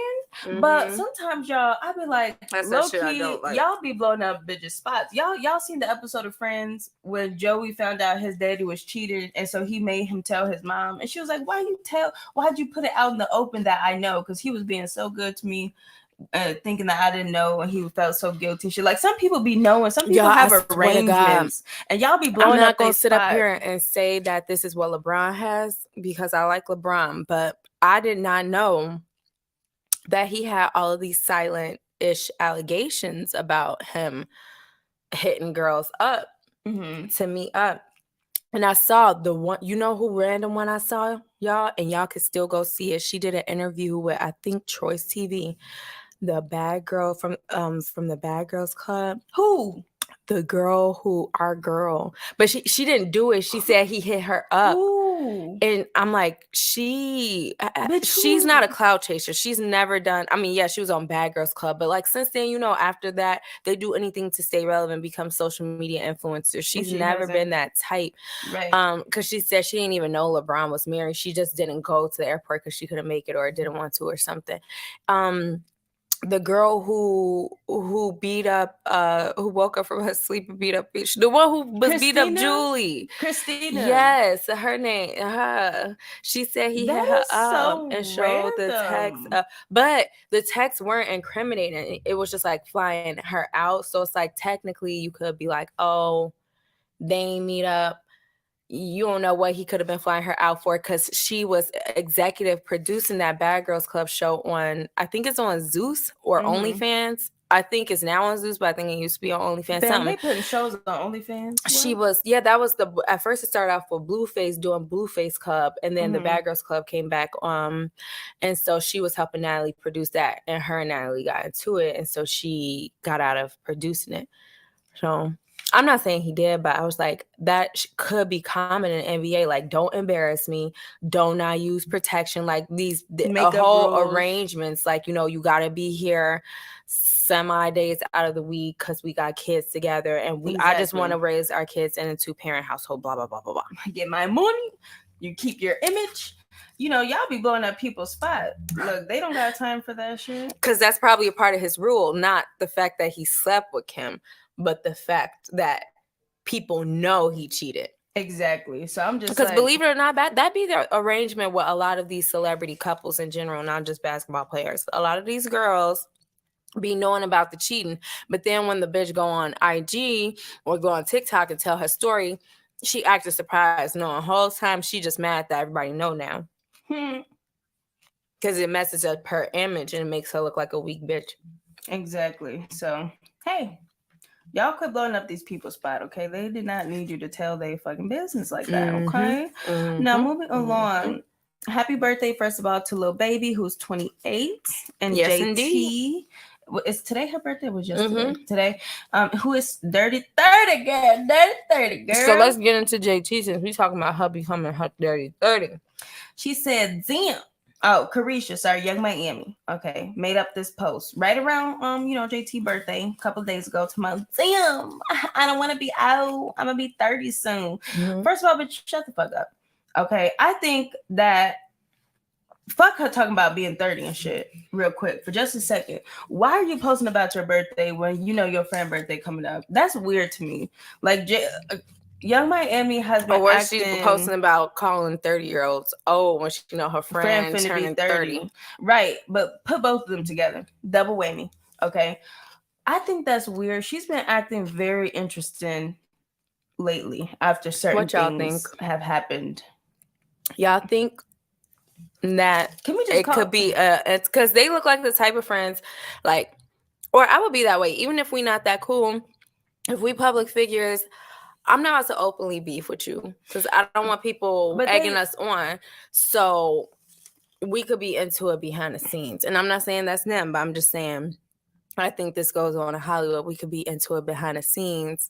But sometimes y'all, I be like, That's low that shit I key, don't like. y'all be blowing up bitches spots. Y'all seen the episode of Friends where Joey found out his daddy was cheated, and so he made him tell his mom, and she was like, why'd you put it out in the open that I know? Because he was being so good to me. Thinking that I didn't know, and he felt so guilty. Shit, like some people be knowing, some people have arrangements, and y'all be blowing up. I'm not gonna they sit up spot. here and say that this is what LeBron has because I like LeBron, but I did not know that he had all of these silent-ish allegations about him hitting girls up to meet up. And I saw the one, you know who random one I saw, y'all, and y'all could still go see it. She did an interview with, I think, Choice TV. The bad girl from the Bad Girls Club. Who? The girl our girl. But she didn't do it. She said he hit her up. Ooh. And I'm like, she's not a cloud chaser. She's never done. I mean, yeah, she was on Bad Girls Club. But like since then, you know, after that, they do anything to stay relevant, become social media influencers. She's never been that type. Right. Because she said she didn't even know LeBron was married. She just didn't go to the airport because she couldn't make it or didn't want to or something. The girl who beat up who woke up from her sleep and beat up the one who was beat up Julie. Christina. Yes, her name. She said he hit her up and showed the text. But the texts weren't incriminating. It was just like flying her out. So it's like technically you could be like, oh, they ain't meet up. You don't know what he could have been flying her out for because she was executive producing that Bad Girls Club show on, I think it's on Zeus or OnlyFans. I think it's now on Zeus, but I think it used to be on OnlyFans. Damn, they putting shows on OnlyFans. She was, that was at first it started off with Blueface doing Blueface Club, and then the Bad Girls Club came back. And so she was helping Natalie produce that, and her and Natalie got into it, and so she got out of producing it. So I'm not saying he did, but I was like, that could be common in NBA. Like, don't embarrass me. Don't not use protection. Like these whole rules. Arrangements. Like, you know, you got to be here semi days out of the week because we got kids together, and I just want to raise our kids in a 2-parent household. Blah blah blah blah blah. Get my money. You keep your image. You know, y'all be blowing up people's spot. Look, they don't got time for that shit. Because that's probably a part of his rule, not the fact that he slept with Kim, but the fact that people know he cheated. Exactly. So I'm just because believe it or not, that'd be the arrangement with a lot of these celebrity couples in general, not just basketball players. A lot of these girls be knowing about the cheating, but then when the bitch go on IG or go on TikTok and tell her story, she acted surprised. No, the whole time she just mad that everybody know now. Because it messes up her image and it makes her look like a weak bitch. Exactly. So, hey, y'all quit blowing up these people's spot, okay? They did not need you to tell their fucking business like that, okay? Now, moving along. Happy birthday, first of all, to Lil Baby, who's 28. And yes, JT. Indeed. Is today her birthday? Or was yesterday? Today. Who is Dirty 30, girl. Dirty 30, girl. So let's get into JT since we talking about her becoming her Dirty 30. She said, damn. Oh, Carisha, sorry, Young Miami. Okay, made up this post right around JT birthday a couple of days ago. To my damn, I don't want to be out. I'm gonna be 30 soon. First of all, bitch, shut the fuck up. Okay, I think that fuck her talking about being 30 and shit. Real quick, for just a second, why are you posting about your birthday when you know your friend's birthday coming up? That's weird to me. Like Young Miami has been she's posting about calling 30-year-olds when she her friend turning 30. Right, but put both of them together. Double whammy. Okay. I think that's weird. She's been acting very interesting lately after certain things have happened. Y'all think that it could be it's because they look like the type of friends, like, or I would be that way, even if we not that cool. If we public figures, I'm not to openly beef with you because I don't want people egging us on. So we could be into it behind the scenes. And I'm not saying that's them, but I'm just saying I think this goes on in Hollywood. We could be into it behind the scenes,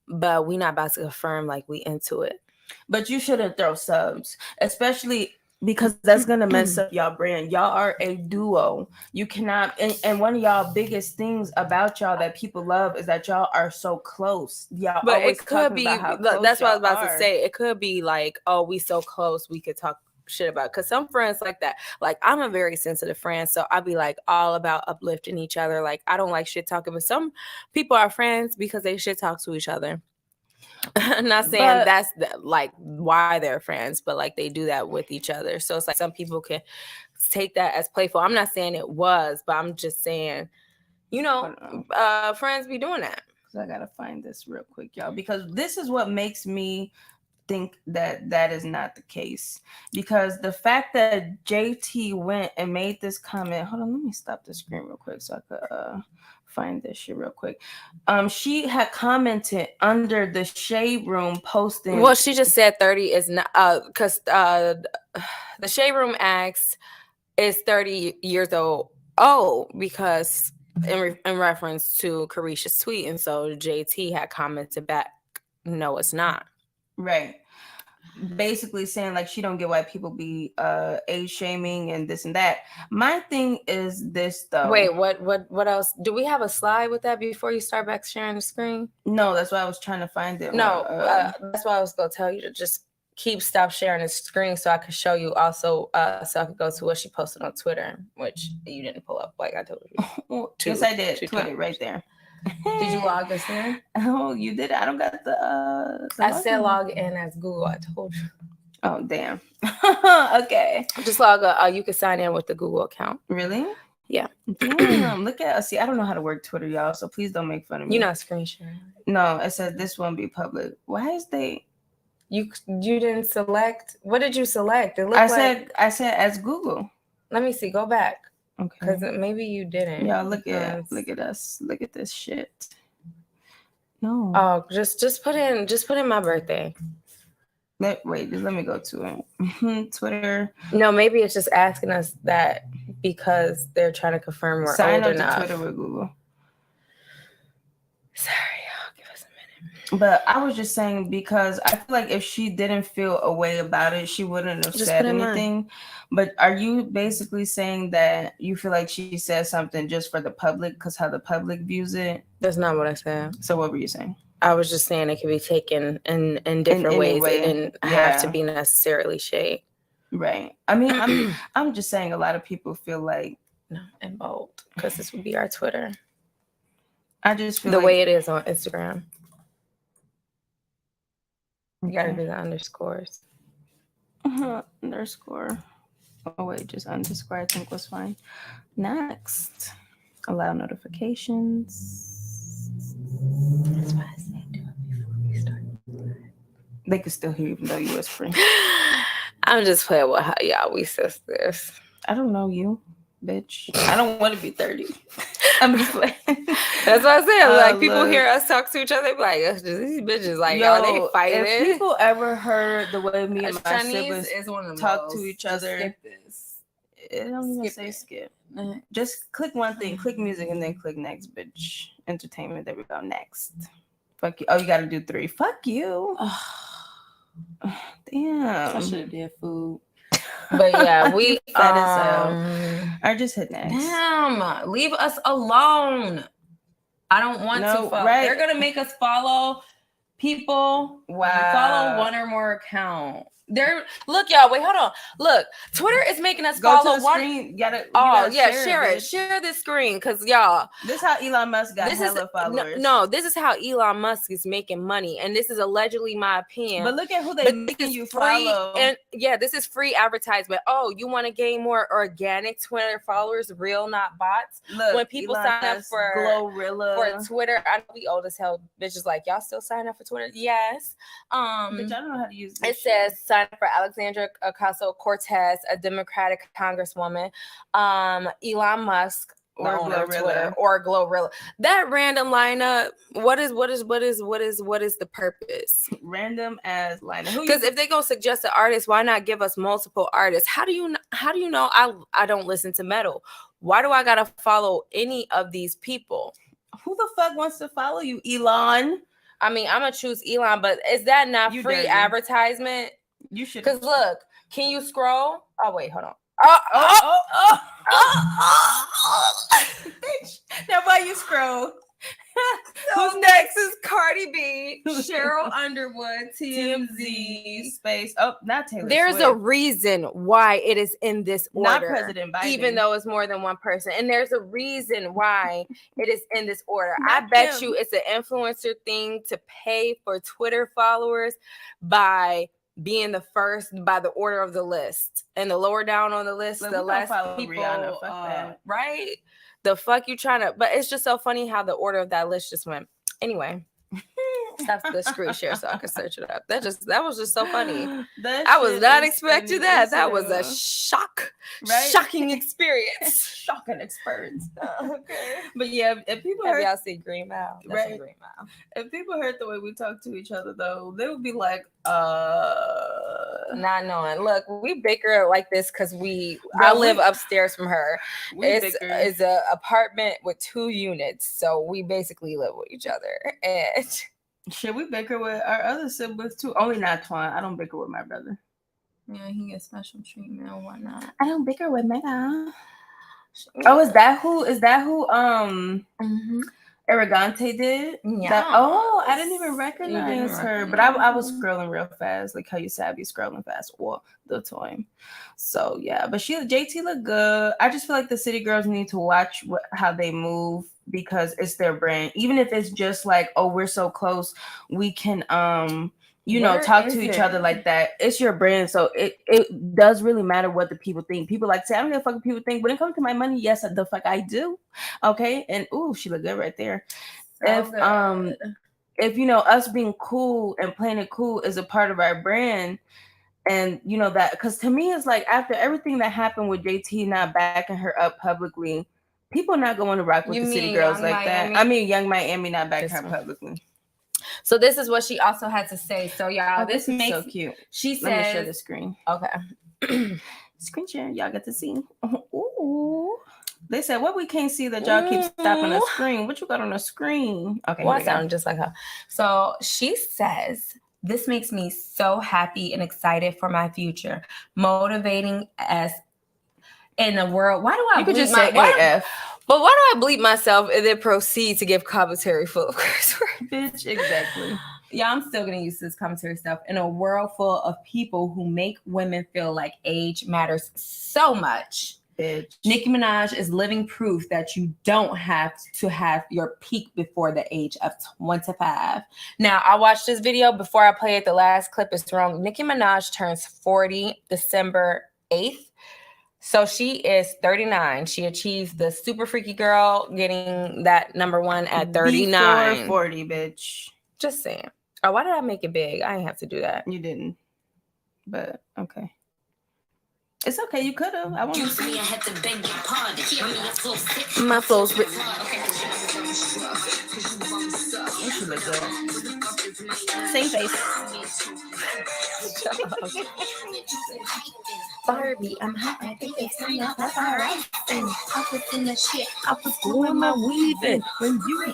but we not about to confirm like we into it. But you shouldn't throw subs, especially because that's going to mess up y'all brand. Y'all are a duo. You cannot, and one of y'all biggest things about y'all that people love is that y'all are so close. Y'all but always it could be, about how close that's what I was about are. to say. It could be like, oh, we so close, we could talk shit about, because some friends like that. Like, I'm a very sensitive friend, so I'll be like all about uplifting each other. Like, I don't like shit talking, but some people are friends because they shit talk to each other. I'm not saying that's like why they're friends, but like they do that with each other. So it's like some people can take that as playful. I'm not saying it was, but I'm just saying, you know, friends be doing that. I gotta find this real quick, y'all, because this is what makes me think that is not the case. Because the fact that JT went and made this comment, hold on, let me stop the screen real quick so I could find this shit real quick. She had commented under the Shade Room posting. Well, she just said 30 is not, because the Shade Room asked, is 30 years old? Oh, because in reference to Carisha's tweet, and so JT had commented back, no, it's not. Right. Basically saying like she don't get why people be age shaming and this and that. My thing is this though. Wait, what else? Do we have a slide with that before you start back sharing the screen? No, that's why I was trying to find it. No, that's why I was gonna tell you to just stop sharing the screen so I could show you also, so I could go to what she posted on Twitter, which you didn't pull up like I told you. Yes, I did. Twitter right there. Did you log us in? Oh, you did. I don't got the I said log in as Google. I told you. Oh, damn. Okay. Just log up. You can sign in with the Google account. Really? Yeah. Damn. Look at us. See, I don't know how to work Twitter, y'all. So please don't make fun of me. You're not screen sharing. No, it said this won't be public. Why is they? You didn't select. What did you select? It looked I said as Google. Let me see. Go back. Okay. Because maybe you didn't. Y'all look at us. Look at this shit. No. Oh, just put in my birthday. Let me go to it. Twitter. No, maybe it's just asking us that because they're trying to confirm we're sign old up enough. to Twitter with Google. Sorry, y'all. Give us a minute. But I was just saying because I feel like if she didn't feel a way about it, she wouldn't have said anything. But are you basically saying that you feel like she said something just for the public because how the public views it? That's not what I said. So what were you saying? I was just saying it could be taken in different ways. It didn't have to be necessarily shade. Right. I mean, I'm just saying a lot of people feel like and bold because this would be our Twitter. I just feel the way it is on Instagram. You gotta do the underscores. Underscore. Oh wait, just underscore. I think was fine. Next, allow notifications. That's why I said do it before we start. They can still hear you even though you're whispering. I'm just playing with how y'all we sisters. I don't know you, bitch. I don't want to be 30. I'm just playing. That's what I said. Like people hear us talk to each other, they be like, these bitches, like y'all, they fighting. If people ever heard the way me and my siblings talk to each other, skip this. It don't even say skip. Just click one thing, click music, and then click next, bitch. Entertainment. There we go. Next. Fuck you. Oh, you gotta do 3. Fuck you. Damn. I should have did food. But yeah, we I just hit next. Damn, leave us alone. I don't want to follow. Right. They're gonna make us follow people. Wow. Follow one or more account. Look, y'all. Wait, hold on. Look, Twitter is making us follow one. Screen. Share it. Share this screen, cause y'all. This is how Elon Musk got hella followers. No, this is how Elon Musk is making money, and this is allegedly my opinion. But look at who they making you follow. And yeah, this is free advertisement. Oh, you want to gain more organic Twitter followers, real, not bots. Look, when people Elon sign up for Twitter, I know we old as hell. Bitches like y'all still sign up for Twitter? Yes. Bitch, I don't know how to use this. It says sign up for Alexandria Ocasio-Cortez, a Democratic congresswoman, Elon Musk, or Glorilla, or Glorilla. That random lineup. What is the purpose? Random as lineup. Because if they go suggest an artist, why not give us multiple artists? How do you know I don't listen to metal? Why do I gotta follow any of these people? Who the fuck wants to follow you, Elon? I mean, I'm gonna choose Elon, but is that not free advertisement? You should. Because look, can you scroll? Oh wait, hold on. Bitch. Now why you scroll? Who's next is Cardi B, Cheryl Underwood, TMZ. Space. Oh, not Taylor There's Swift. a reason why it is in this order. Not President Biden. Even though it's more than one person. And there's a reason why it is in this order. Not I bet him. you it's an influencer thing to pay for Twitter followers by being the first by the order of the list. And the lower down on the list, Like, the we don't less follow people, Rihanna. Fuck that. right? The fuck you trying to, but it's just so funny how the order of that list just went. Anyway, stop the screen share so I can search it up. That was just so funny. I was not expecting that. That was a shocking experience. Shocking experience. Okay. But yeah, if people Have heard, y'all seen Green Mile? That's Right. a Green Mile. if people heard the way we talk to each other though, they would be like, Not knowing. Look, we bicker like this because I Bro, live we- upstairs from her. It's bicker. an apartment with 2 units, so we basically live with each other. And Should we bicker with our other siblings too? Only not Twan. I don't bicker with my brother. yeah, he gets special treatment and whatnot. I don't bicker with my mom. Oh, is that who? Mm-hmm. Arrogante did? Yeah. I didn't even recognize her. But I was scrolling real fast, like how you said I'd be scrolling fast or the time. So yeah, but JT looked good. I just feel like the city girls need to watch how they move because it's their brand. Even if it's just like, oh, we're so close, we can Where talk is to each it? other like that. It's your brand, so it does really matter what the people think. People like say, I don't give a fuck what people think. When it comes to my money, yes, the fuck I do. Okay, and ooh, she looked good right there. If us being cool and playing it cool is a part of our brand, and that, because to me it's like after everything that happened with JT not backing her up publicly, people not going to rock with You the city mean girls Young like that. Miami? I mean, Young Miami not backing This her one. publicly. So this is what she also had to say. So y'all, Oh, this is makes so cute. she Let me share the says, screen. okay. Screen share, y'all get to see. Ooh. They said, what we can't see that y'all keep stopping the screen. What you got on the screen? Okay, Well, I here we go. sound just like her. So she says, this makes me so happy and excited for my future, motivating as in the world. Why do I You could bleep just my- say why- AF. But why do I bleep myself and then proceed to give commentary full of curse words? Bitch, exactly. Yeah, I'm still gonna use this commentary stuff. In a world full of people who make women feel like age matters so much, Bitch. Nicki Minaj is living proof that you don't have to have your peak before the age of 25. Now, I watched this video before I play it. The last clip is wrong. Nicki Minaj turns 40 December 8th. So she is 39. She achieved the super freaky girl, getting that number 1 at 39. Before 40, bitch. Just saying. Oh, why did I make it big? I didn't have to do that. You didn't. But okay. It's okay. You could have. I want to see. My flow's written. She look good. Same face. Barbie, I'm hot. I think it's time to pop our rice. I was in the shit. I was doing my weaving. When you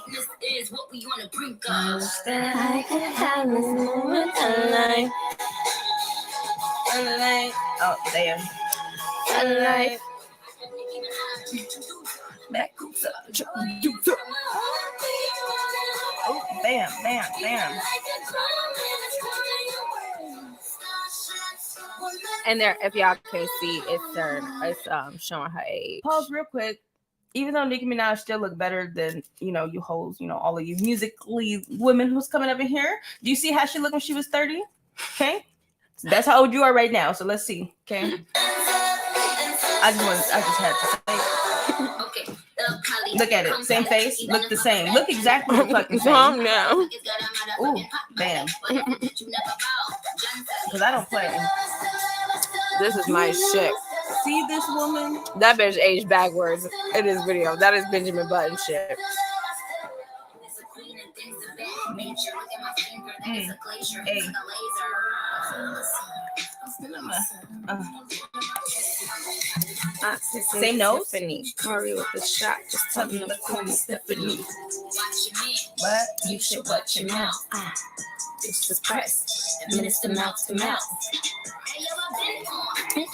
Is what we want to bring I can have this moment alive. Oh, damn. Alive. Back up. Oh, bam, bam, bam. And there, if y'all can see, it's showing her age. Pause real quick. Even though Nicki Minaj still look better than you hoes, all of you musically women who's coming up in here. Do you see how she looked when she was 30? Okay, so that's how old you are right now. So let's see. Okay, I just had to say. Okay. Look at it. Same face. Look the same. Look exactly the fucking same. Calm down. Ooh, bam. Because I don't play. This is my shit. See this woman? That bitch aged backwards in this video. That is Benjamin Button shit. Hey. Same nose? Tiffany. Curry with the shot. Just tell them to call me Stephanie. What? You should watch your mouth. This is press. Minister mouth to mouth. She's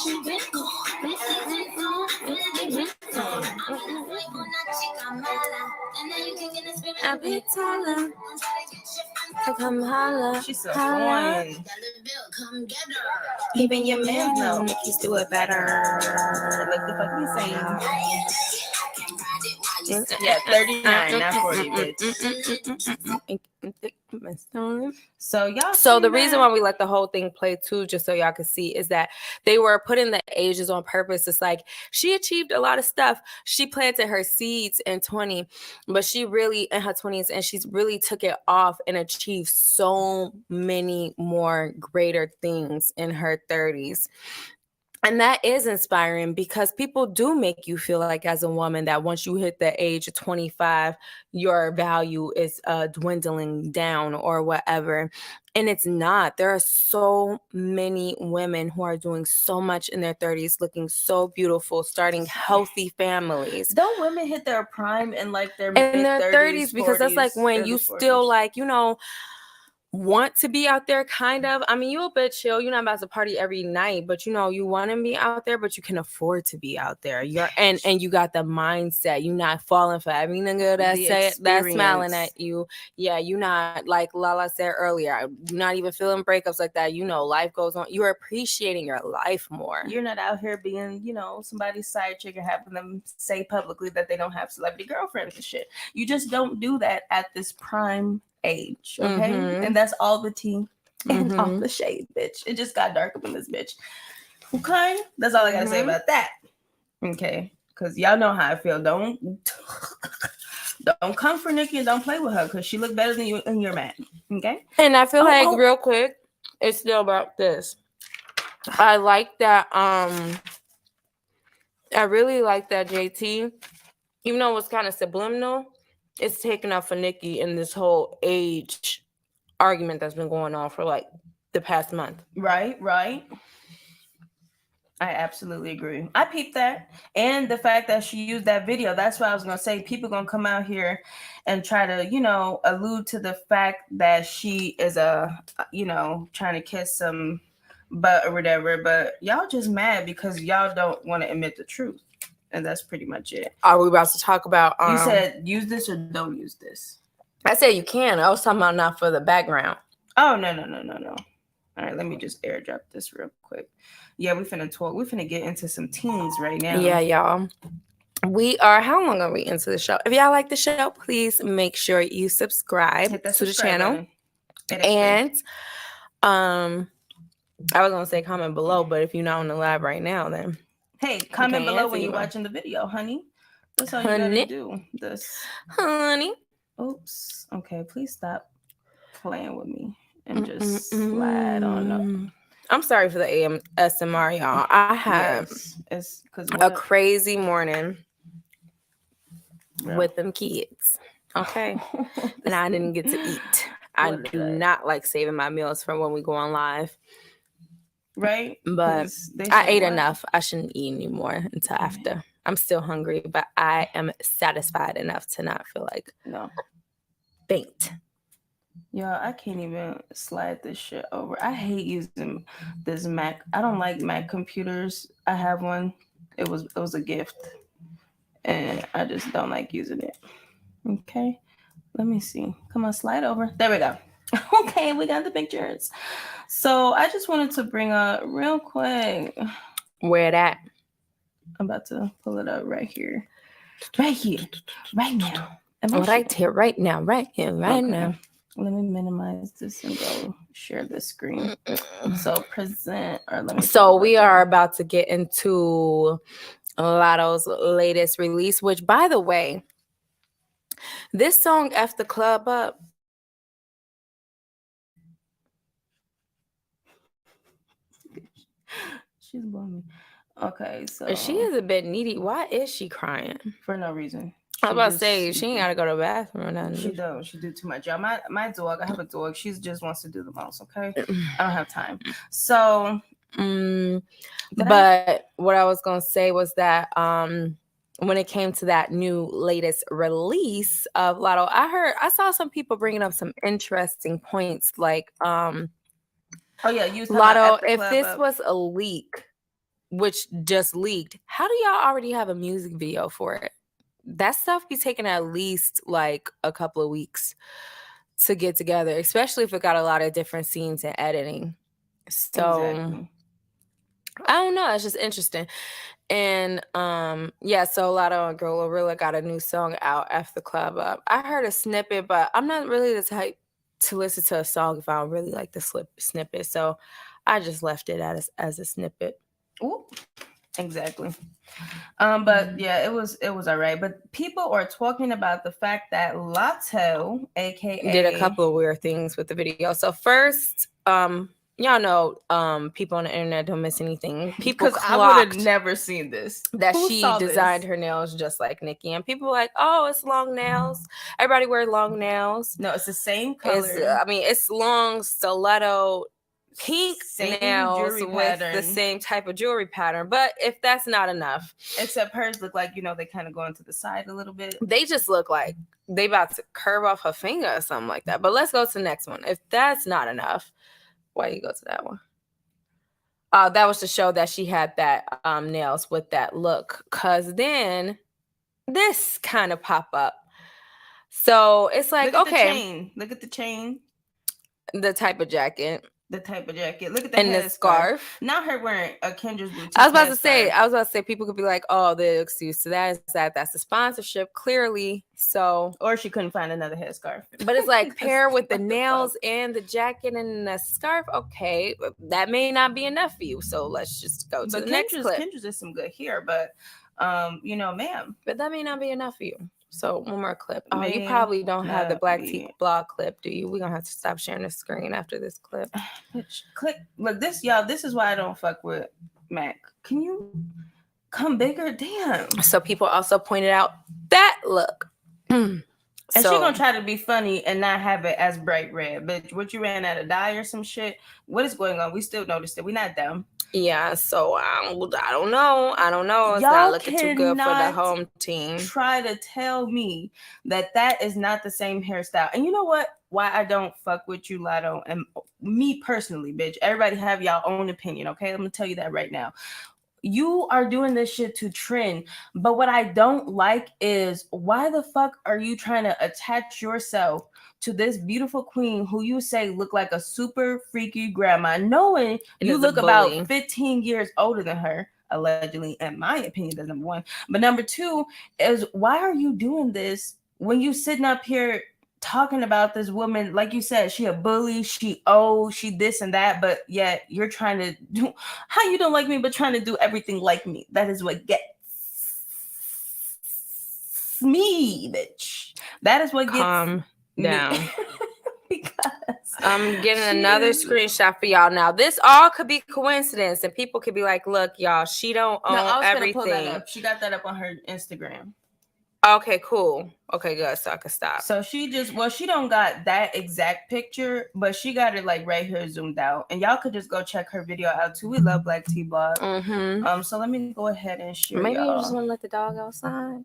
so fun. Even your man know Nicki's do it better. Like the fucking same. Yeah, 39, not 40, bitch. So y'all. So the reason why we let the whole thing play too, just so y'all can see, is that they were putting the ages on purpose. It's like she achieved a lot of stuff. She planted her seeds in 20, but she really in her 20s, and she's really took it off and achieved so many more greater things in her 30s. And that is inspiring, because people do make you feel like, as a woman, that once you hit the age of 25, your value is dwindling down or whatever. And it's not. There are so many women who are doing so much in their 30s, looking so beautiful, starting healthy families. Don't women hit their prime in like their In their 30s, 30s, because that's like when you 40s. still like, you know, want to be out there, kind of. I mean, you a bit chill. You're not about to party every night, but you know, you want to be out there, but you can afford to be out there. You're and you got the mindset. You're not falling for every nigga that's smiling at you. Yeah, you're not, like Lala said earlier, you're not even feeling breakups like that. You know, life goes on. You're appreciating your life more. You're not out here being, you know, somebody's side chick and having them say publicly that they don't have celebrity girlfriends and shit. You just don't do that at this prime age, okay? And that's all the tea and all the shade, bitch. It just got dark up in this bitch. Okay? That's all I gotta say about that. Okay? Because y'all know how I feel. Don't come for Nikki and don't play with her, because she look better than you and you're mad. Okay? And I feel real quick, it's still about this. I like that. I really like that JT, even though it was kind of subliminal, it's taken up for Nikki in this whole age argument that's been going on for like the past month. Right. I absolutely agree. I peeped that. And the fact that she used that video, that's what I was going to say. People going to come out here and try to, you know, allude to the fact that she is trying to kiss some butt or whatever. But y'all just mad because y'all don't want to admit the truth. And that's pretty much it. Are we about to talk about... you said use this or don't use this? I said you can. I was talking about not for the background. Oh, no. All right, let me just airdrop this real quick. Yeah, we finna talk. We finna get into some teens right now. Yeah, y'all. We are... How long are we into the show? If y'all like the show, please make sure you subscribe to the channel. And I was going to say comment below, but if you're not on the live right now, then... Hey, comment below when you're watching the video, honey. That's all you gotta do. Honey. Oops. Okay, please stop playing with me and just slide on up. I'm sorry for the ASMR, y'all. I had a crazy morning with them kids. Okay. And I didn't get to eat. I do not like saving my meals for when we go on live. Right? But I ate enough. I shouldn't eat anymore until after. I'm still hungry, but I am satisfied enough to not feel like faint. Yeah, I can't even slide this shit over. I hate using this Mac. I don't like Mac computers. I have one. It was a gift. And I just don't like using it. Okay. Let me see. Come on, slide over. There we go. Okay, we got the pictures. So I just wanted to bring up real quick. Where that? I'm about to pull it up right here. Right now. Right here, right now. Let me minimize this and go share the screen. So present, or let me. So we are about to get into Lotto's latest release, which, by the way, this song F the Club Up. She's blowing me. Okay, so She is a bit needy. Why is she crying? For no reason. I was about to say, she ain't got to go to the bathroom or nothing. She don't. She do too much. Y'all, my dog, I have a dog. She just wants to do the most, okay? I don't have time. So... but what I was going to say was that when it came to that new latest release of Lotto, I saw some people bringing up some interesting points, like... oh, yeah. Lotto, if this was a leak, which just leaked. How do y'all already have a music video for it? That stuff be taking at least like a couple of weeks to get together, especially if it got a lot of different scenes and editing. So Exactly. I don't know. It's just interesting. And yeah, so Lotto and Glorilla got a new song out, F the Club Up. I heard a snippet, but I'm not really the type to listen to a song if I don't really like the snippet. So I just left it as a snippet. Ooh, exactly. But yeah, it was all right. But people are talking about the fact that Lotto, aka Did a couple of weird things with the video. So first, y'all know, people on the internet don't miss anything. People because I would have clocked never seen this. that Who she saw designed this? her nails just like Nicki, and people were like, "Oh, it's long nails. Everybody wear long nails." No, it's the same color. It's long stiletto pink Same nails jewelry with the pattern. same type of jewelry pattern. But if that's not enough, Except hers look like, they kind of go into the side a little bit. they just look like they about to curve off her finger or something like that. But let's go to the next one. If that's not enough, why you go to that one? That was to show that she had that nails with that look. Cause then this kind of pop up. So it's like, Look at okay, the chain. Look at the chain. the type of jacket. The type of jacket. Look at the And the scarf. Not her wearing a Kendra's boutique. I was about to say, people could be like, oh, the excuse to that is that's the sponsorship, clearly. So, or she couldn't find another headscarf. but it's like pair with the nails and the jacket and the scarf. Okay, that may not be enough for you. So let's just go to the next clip. Kendra's is some good hair, but ma'am. But that may not be enough for you. So one more clip. Oh, you May probably don't have the not Black be. Tea blog clip, do you? We're gonna have to stop sharing the screen after this clip. Bitch, click. Look, this, y'all, this is why I don't fuck with Mac. Can you come bigger? Damn. So people also pointed out that look. And she gonna try to be funny and not have it as bright red. But what, you ran out of dye or some shit? What is going on? We still noticed it. We not dumb. Yeah, so I don't know. It's Y'all not looking too good for the cannot home team. Try to tell me that is not the same hairstyle. And you know what? Why I don't fuck with you, Lotto, and me personally, bitch. Everybody have y'all own opinion, okay? I'm gonna tell you that right now. You are doing this shit to trend, but what I don't like is, why the fuck are you trying to attach yourself to this beautiful queen who you say look like a super freaky grandma, knowing you look about 15 years older than her, allegedly, in my opinion. That's number one. But number two is, why are you doing this when you sitting up here talking about this woman, like you said, she a bully, she this and that, but yet you're trying to do, how you don't like me, but trying to do everything like me. That is what gets me, bitch. That is what Calm down. Because I'm getting another screenshot for y'all now. This all could be coincidence, and people could be like, look, y'all, she don't own I was everything. Gonna pull that up. She got that up on her Instagram. Okay, cool. Okay, good. So I can stop. So she don't got that exact picture, but she got it like right here zoomed out. And y'all could just go check her video out too. We love Black Tea Blog. Mm-hmm. So let me go ahead and share. Maybe y'all. you just want to let the dog outside.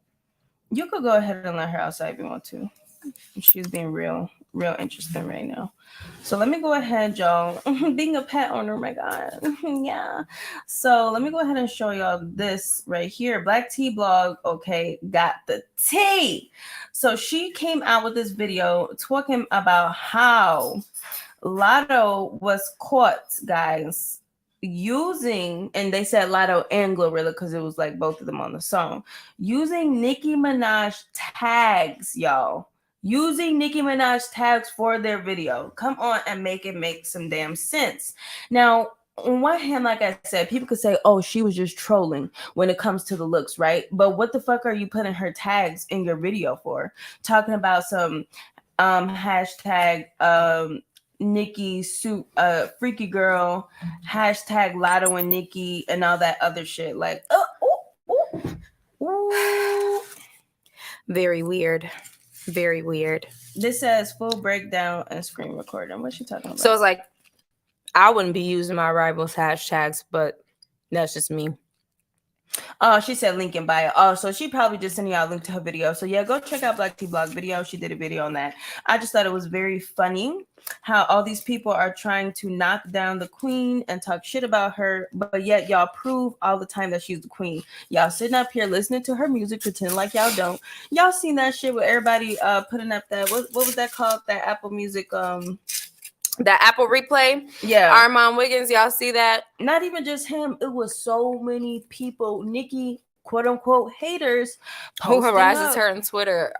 You could go ahead and let her outside if you want to. She's being real interesting right now. So let me go ahead, y'all. Being a pet owner, my God. Yeah. So let me go ahead and show y'all this right here. Black Tea Blog, okay, got the tea. So she came out with this video talking about how Lotto was caught, guys, using, and they said Lotto and Glorilla because it was like both of them on the song, using Nicki Minaj tags, y'all. Using Nicki Minaj tags for their video. Come on and make some damn sense. Now, on one hand, like I said, people could say, oh, she was just trolling when it comes to the looks, right? But what the fuck are you putting her tags in your video for? Talking about some hashtag Nicki suit, freaky girl, hashtag Lotto and Nicki, and all that other shit. Like, Very weird. Very weird. This says full breakdown and screen recording. What's she talking about? So it's like, I wouldn't be using my rivals' hashtags, but that's just me. Oh, she said link in bio. Oh, so she probably just sending y'all a link to her video. So yeah, go check out Black Tea Blog video. She did a video on that. I just thought it was very funny how all these people are trying to knock down the queen and talk shit about her, but yet y'all prove all the time that she's the queen. Y'all sitting up here listening to her music, pretending like y'all don't. Y'all seen that shit with everybody putting up that what was that called? That Apple Music That Apple replay. yeah. Armand Wiggins, y'all see that? Not even just him. It was so many people, Nikki, quote unquote haters, Who harasses up, her on Twitter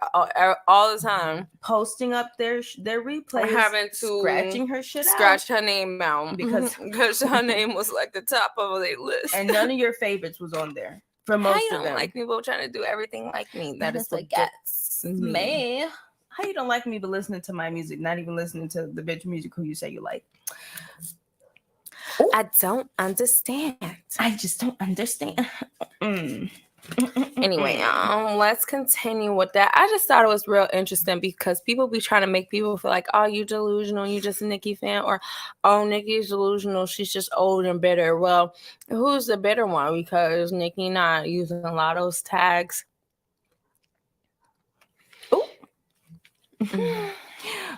all the time, posting up their replays, having to scratching her shit scratch out her name out because her name was like the top of their list, and none of your favorites was on there for How most you of don't them. like people trying to do everything like me? That is what what gets gets me. How you don't like me but listening to my music, not even listening to the bitch music who you say you like? I don't understand. I just don't understand. Anyway, let's continue with that. I just thought it was real interesting because people be trying to make people feel like, oh, you delusional, you just a Nicki fan, or oh, Nicki's delusional, she's just old and bitter. Well, who's the bitter one? Because Nicki not using a lot of those tags.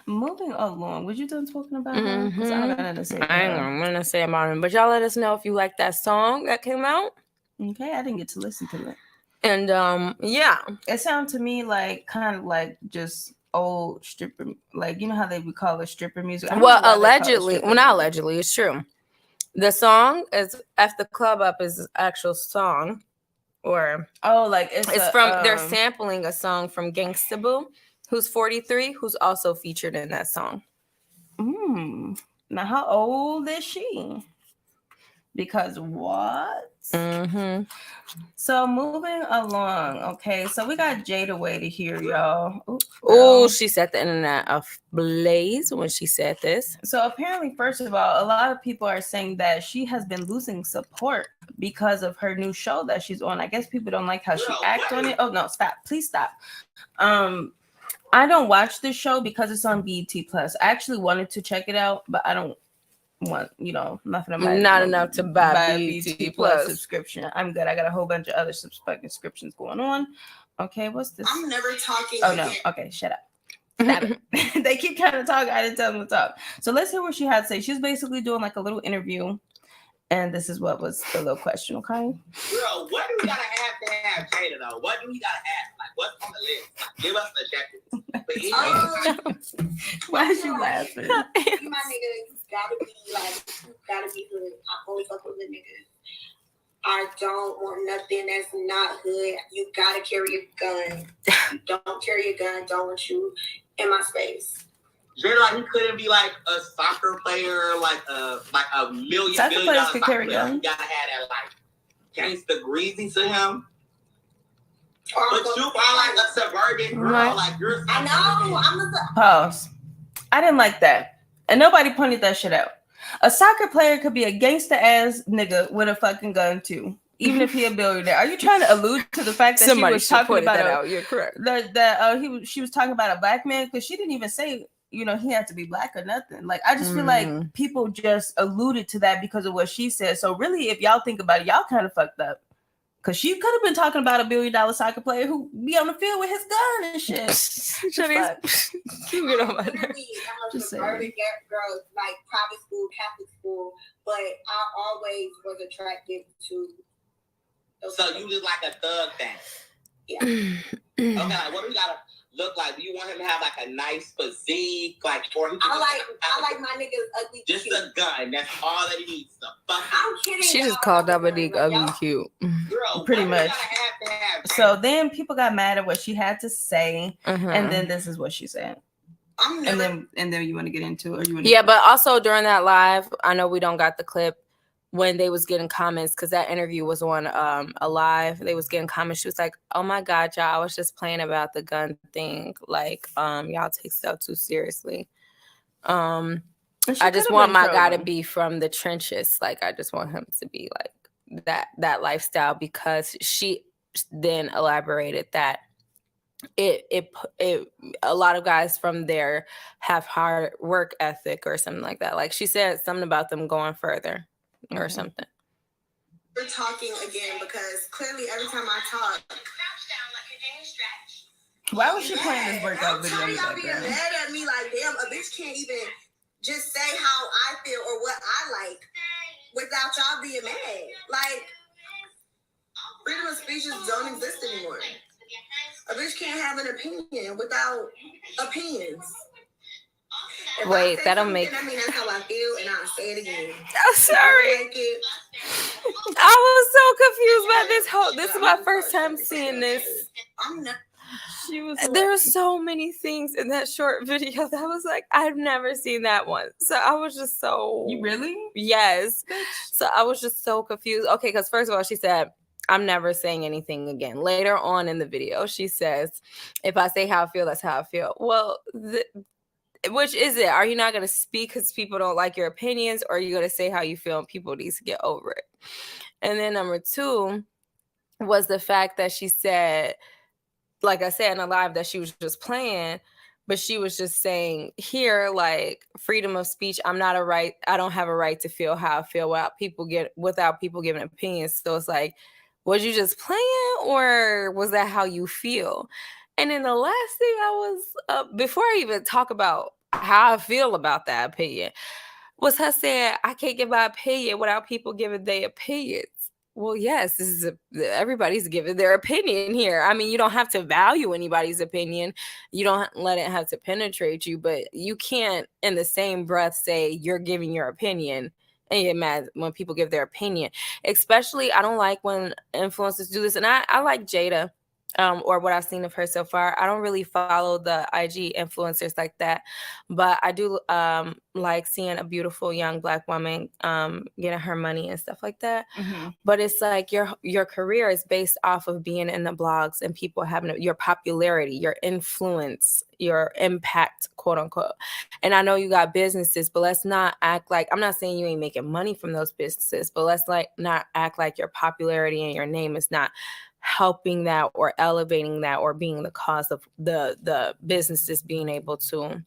Moving along, was you done talking about her? Because I don't got nothing to say. I ain't gonna say about him, but y'all let us know if you like that song that came out. Okay, I didn't get to listen to it. And yeah, it sounded to me like kind of like just old stripper, like you know how they would call it stripper music. Well, allegedly, well, not allegedly, it's true. The song is "F the Club Up" is the actual song, or like it's from they're sampling a song from Gangsta Boo, who's 43, who's also featured in that song. Now, how old is she? Because what? So moving along, okay. So we got Jada Way to hear, y'all. Oh, she set the internet ablaze when she said this. So apparently, first of all, a lot of people are saying that she has been losing support because of her new show that she's on. I guess people don't like how she acts on it. Oh no, stop! Please stop. I don't watch this show because it's on BET Plus. I actually wanted to check it out, but I don't want, nothing. Not enough to buy BET Plus subscription. I'm good. I got a whole bunch of other subscriptions going on. Okay, what's this? I'm never talking. Oh no. Okay, shut up. Stop it. They keep trying to talk. I didn't tell them to talk. So let's hear what she had to say. She's basically doing like a little interview. And this is what was the little question, okay? Girl, what do we gotta have Jada though? What do we gotta have? Like, what's on the list? Like, give us the jacket. Why is you laughing? You my nigga, you gotta be good. I only fuck with the niggas. I don't want nothing that's not hood. You gotta carry a gun. You don't carry a gun, don't want you in my space. Jada, like, he couldn't be like a soccer player, like a million players could carry player. You gotta have that like gangsta greasy to him. But you are like a suburban girl, like you're. I know. I'm a pause. I didn't like that, and nobody pointed that shit out. A soccer player could be a gangsta ass nigga with a fucking gun too, even if he a billionaire. Are you trying to allude to the fact that somebody she was talking about that out? You're correct. She was talking about a black man, because she didn't even say he had to be black or nothing. Like, I just feel like people just alluded to that because of what she said. So really, if y'all think about it, y'all kind of fucked up. Because she could have been talking about $1 billion soccer player who be on the field with his gun and shit. You get on my nerves. I'm a suburban girl, like private school, Catholic school, but I always was attracted to. So you just like a thug thing? Yeah. Okay, like, what do we gotta look like? Do you want him to have like a nice physique, like for him? I like my niggas ugly. Just cute. A gun. That's all that he needs. I'm kidding. She just called Dominique ugly cute. Girl, pretty much. So then people got mad at what she had to say, and then this is what she said. And then you want to get into it, or you want? Yeah, but also during that live, I know we don't got the clip when they was getting comments, because that interview was on a live. They was getting comments. She was like, "Oh my God, y'all! I was just playing about the gun thing. Like, y'all take stuff too seriously. I just want my guy to be from the trenches. Like, I just want him to be like that lifestyle." Because she then elaborated that it a lot of guys from there have hard work ethic or something like that. Like, she said something about them going further or something. We're talking again because clearly every time I talk. Why was she playing this workout video? I'm tired of y'all being mad at me like, damn, a bitch can't even just say how I feel or what I like without y'all being mad. Like, freedom of speech don't exist anymore. A bitch can't have an opinion without opinions. If Wait, that'll something, make. I mean, that's how I feel, and I'll say it again. I'm sorry. Like it, I was so confused by this whole. This is my first time seeing this. I'm not. She was. There were so many things in that short video that I was like, I've never seen that one. So I was just so. You really? Yes. So I was just so confused. Okay, because first of all, she said, I'm never saying anything again. Later on in the video, she says, if I say how I feel, that's how I feel. Well, which is it? Are you not going to speak because people don't like your opinions, or are you going to say how you feel and people need to get over it? And then number two was the fact that she said, like I said in a live, that she was just playing, but she was just saying here, like, freedom of speech. I don't have a right to feel how I feel without people giving opinions. So it's like, was you just playing, or was that how you feel? And then the last thing I was, before I even talk about how I feel about that opinion, was her saying, I can't give my opinion without people giving their opinions. Well, yes, everybody's giving their opinion here. I mean, you don't have to value anybody's opinion. You don't let it have to penetrate you, but you can't in the same breath say you're giving your opinion and get mad when people give their opinion. Especially, I don't like when influencers do this. And I like Jada. Or what I've seen of her so far. I don't really follow the IG influencers like that, but I do like seeing a beautiful young Black woman getting her money and stuff like that. Mm-hmm. But it's like your career is based off of being in the blogs and people having your popularity, your influence, your impact, quote unquote. And I know you got businesses, but let's not act like, I'm not saying you ain't making money from those businesses, but let's not act like your popularity and your name is not helping that or elevating that or being the cause of the businesses being able to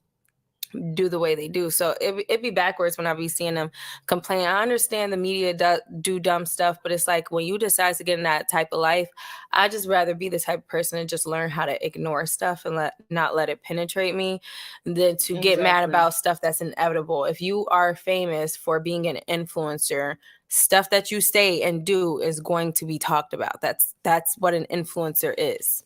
do the way they do. So it'd be backwards when I be seeing them complain. I understand the media do dumb stuff, but it's like when you decide to get in that type of life, I just rather be the type of person to just learn how to ignore stuff and not let it penetrate me than to get mad about stuff that's inevitable. If you are famous for being an influencer, stuff that you say and do is going to be talked about. That's what an influencer is.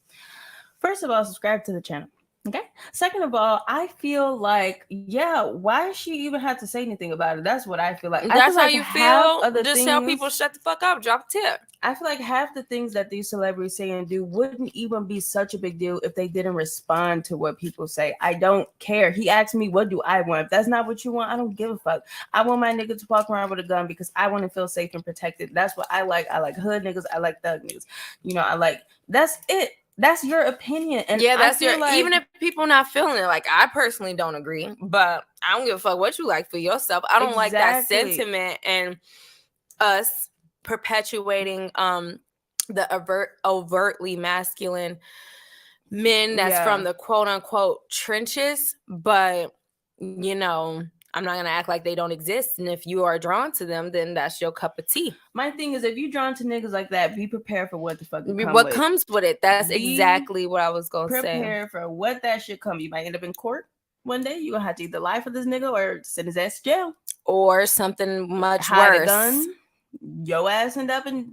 First of all, subscribe to the channel. Okay. Second of all, I feel like, why does she even have to say anything about it? That's what I feel like. That's how you feel. Just tell people shut the fuck up, drop a tip. I feel like half the things that these celebrities say and do wouldn't even be such a big deal if they didn't respond to what people say. I don't care. He asked me, what do I want? If that's not what you want, I don't give a fuck. I want my nigga to walk around with a gun because I want to feel safe and protected. That's what I like. I like hood niggas. I like thug niggas. That's it. That's your opinion. And that's even if people not feeling it, like I personally don't agree, but I don't give a fuck what you like for yourself. I don't like that sentiment and us perpetuating the overtly masculine men that's from the quote unquote trenches, but I'm not going to act like they don't exist. And if you are drawn to them, then that's your cup of tea. My thing is, if you're drawn to niggas like that, be prepared for what the fuck comes with it. That's exactly what I was going to say. Prepare for what that shit come. You might end up in court one day. You're going to have to either lie for this nigga or send his ass to jail. Or something much hide worse. A gun, your ass end up in,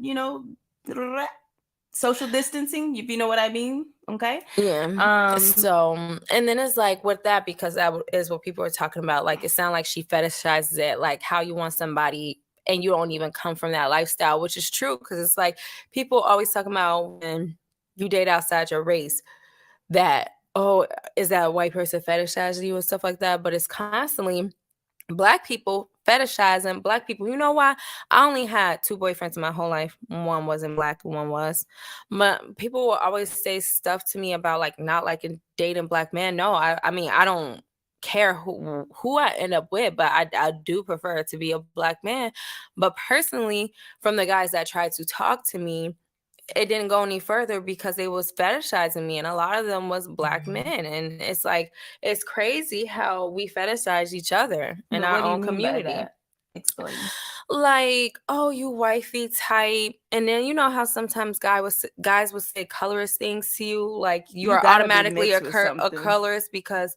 social distancing, if you know what I mean. Okay. Yeah. So, and then it's like with that, because that is what people are talking about. Like, it sounds like she fetishizes it, like how you want somebody and you don't even come from that lifestyle, which is true. Cause it's like people always talking about when you date outside your race that, oh, is that a white person fetishizing you and stuff like that? But it's constantly Black people fetishizing Black people. You know why? I only had 2 boyfriends in my whole life. One wasn't Black, one was. But people will always say stuff to me about like not liking dating Black men. No, I mean, I don't care who I end up with, but I do prefer it to be a Black man. But personally, from the guys that tried to talk to me, it didn't go any further because they was fetishizing me, and a lot of them was Black men. And it's like, it's crazy how we fetishize each other in our own community. Explain. like, oh, you wifey type, and then you know how sometimes guys will say colorist things to you, like you are gotta be automatically mixed a with something. colorist because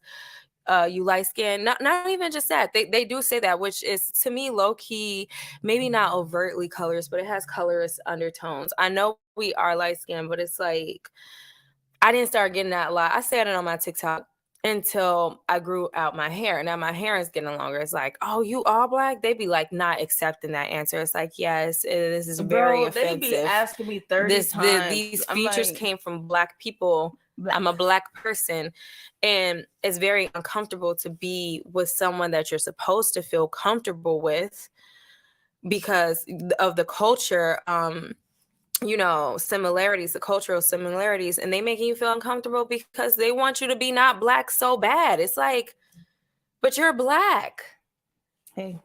you light skin. Not even just that. They do say that, which is to me low key, maybe not overtly colorist, but it has colorist undertones. I know we are light skin, but it's like I didn't start getting that a lot. I said it on my TikTok until I grew out my hair. Now my hair is getting longer. It's like, oh, you all black? They be like not accepting that answer. It's like, yes, this is very Bro, they be offensive. asking me 30 times. These I'm features like, came from black people. I'm a black person, and it's very uncomfortable to be with someone that you're supposed to feel comfortable with because of the culture. You know, similarities, the cultural similarities, and they making you feel uncomfortable because they want you to be not black so bad. It's like, but you're black. hey.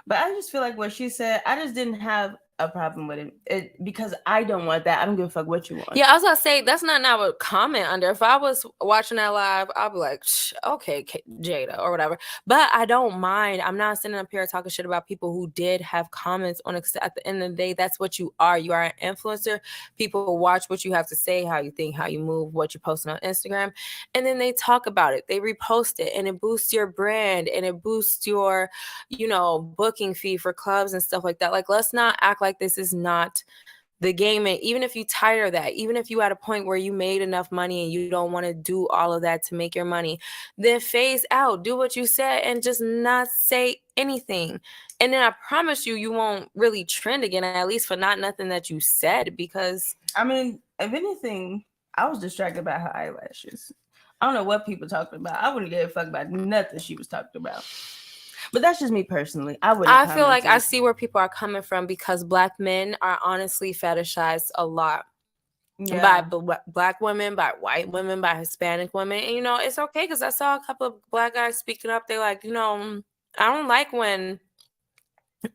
But I just feel like what she said, I just didn't have a problem with it because I don't want that. I don't give a fuck what you want. Yeah, I was gonna say that's not a comment under. If I was watching that live, I'd be like, okay, Jada or whatever. But I don't mind. I'm not sitting up here talking shit about people who did have comments on. At the end of the day, that's what you are. You are an influencer. People watch what you have to say, how you think, how you move, what you're posting on Instagram, and then they talk about it. They repost it, and it boosts your brand, and it boosts your, you know, booking fee for clubs and stuff like that. Like, let's not act like this is not the game. And even if you tire that, even if you at a point where you made enough money and you don't want to do all of that to make your money, then phase out, do what you said and just not say anything. And then I promise you won't really trend again, at least for not nothing that you said, because I mean, if anything, I was distracted by her eyelashes. I don't know what people talking about. I wouldn't give a fuck about nothing she was talking about. But that's just me personally. I feel like I see where people are coming from because black men are honestly fetishized a lot. By black women, by white women, by Hispanic women. And, you know, it's okay because I saw a couple of black guys speaking up. They're like, you know, I don't like when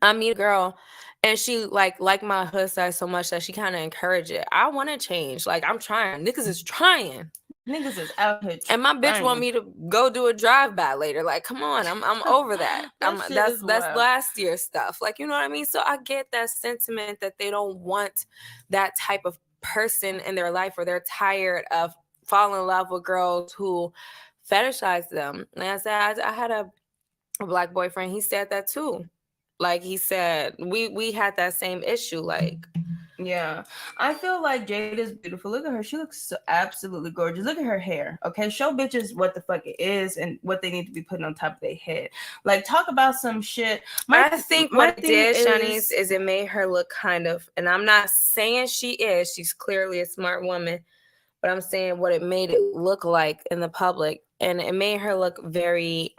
I meet a girl and she like my hood side so much that she kind of encourage it. I want to change. Like, I'm trying. Niggas is trying. Niggas is out here. And my bitch want me to go do a drive-by later. Like, come on, I'm over that. That's last year stuff. Like, you know what I mean? So I get that sentiment that they don't want that type of person in their life, or they're tired of falling in love with girls who fetishize them. And I said, I had a black boyfriend. He said that too. Like, he said we had that same issue. Like, yeah, I feel like Jada's beautiful. Look at her. She looks so absolutely gorgeous. Look at her hair. Okay, show bitches what the fuck it is and what they need to be putting on top of their head. Like, talk about some shit. I think what it did, Shanice, is it made her look kind of, and I'm not saying she is. She's clearly a smart woman, but I'm saying what it made it look like in the public, and it made her look very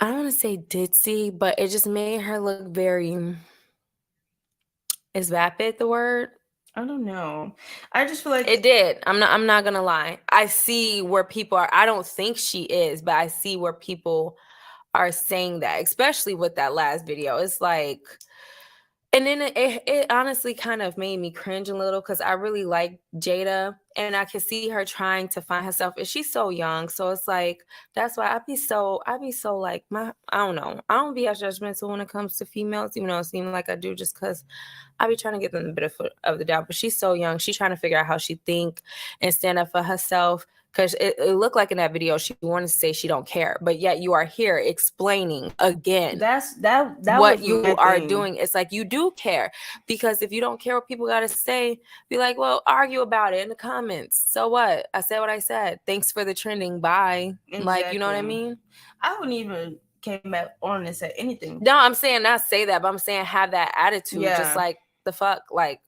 I don't want to say ditzy, but it just made her look very, is vapid the word? I don't know. I just feel like it did. I'm not gonna lie. I see where people are. I don't think she is, but I see where people are saying that, especially with that last video. It's like, and then it honestly kind of made me cringe a little because I really like Jada and I could see her trying to find herself. And she's so young. So it's like, that's why I'd be so like, I don't know. I don't be as judgmental when it comes to females, even though it seems like I do, just because I be trying to give them the benefit of the doubt. But she's so young. She's trying to figure out how she think and stand up for herself. Because it looked like in that video she wanted to say she don't care, but yet you are here explaining again that what you are doing. It's like you do care, because if you don't care what people got to say, be like, well, argue about it in the comments. So what? I said what I said. Thanks for the trending. Bye. Exactly. Like, you know what I mean? I wouldn't even came back on and said anything. No, I'm saying not say that, but I'm saying have that attitude. Yeah. Just like the fuck, like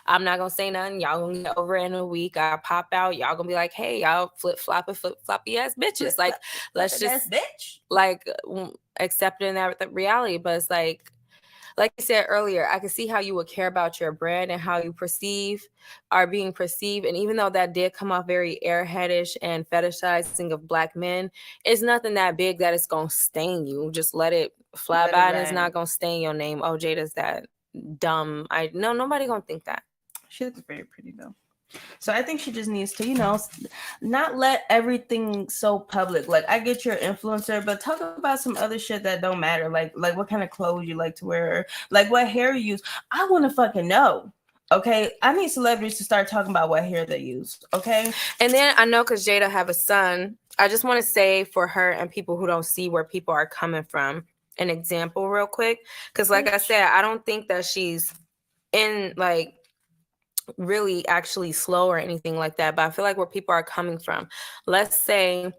I'm not gonna say nothing. Y'all gonna get over it in a week. I pop out. Y'all gonna be like, hey, y'all flip floppy ass bitches. Like, let's just bitch. Like accepting that reality. But it's like you said earlier, I can see how you would care about your brand and how you are being perceived. And even though that did come off very airheadish and fetishizing of black men, it's nothing that big that it's gonna stain you. Just let it fly by, and it's not gonna stain your name. Oh, Jada's that dumb. No, nobody gonna think that. She looks very pretty though. So I think she just needs to, not let everything so public. Like, I get you're an influencer, but talk about some other shit that don't matter. Like what kind of clothes you like to wear, like what hair you use. I want to fucking know. Okay, I need celebrities to start talking about what hair they use. Okay, and then I know because Jada have a son. I just want to say for her and people who don't see where people are coming from, an example real quick. Because like I said, I don't think that she's in like really actually slow or anything like that. But I feel like where people are coming from, let's say,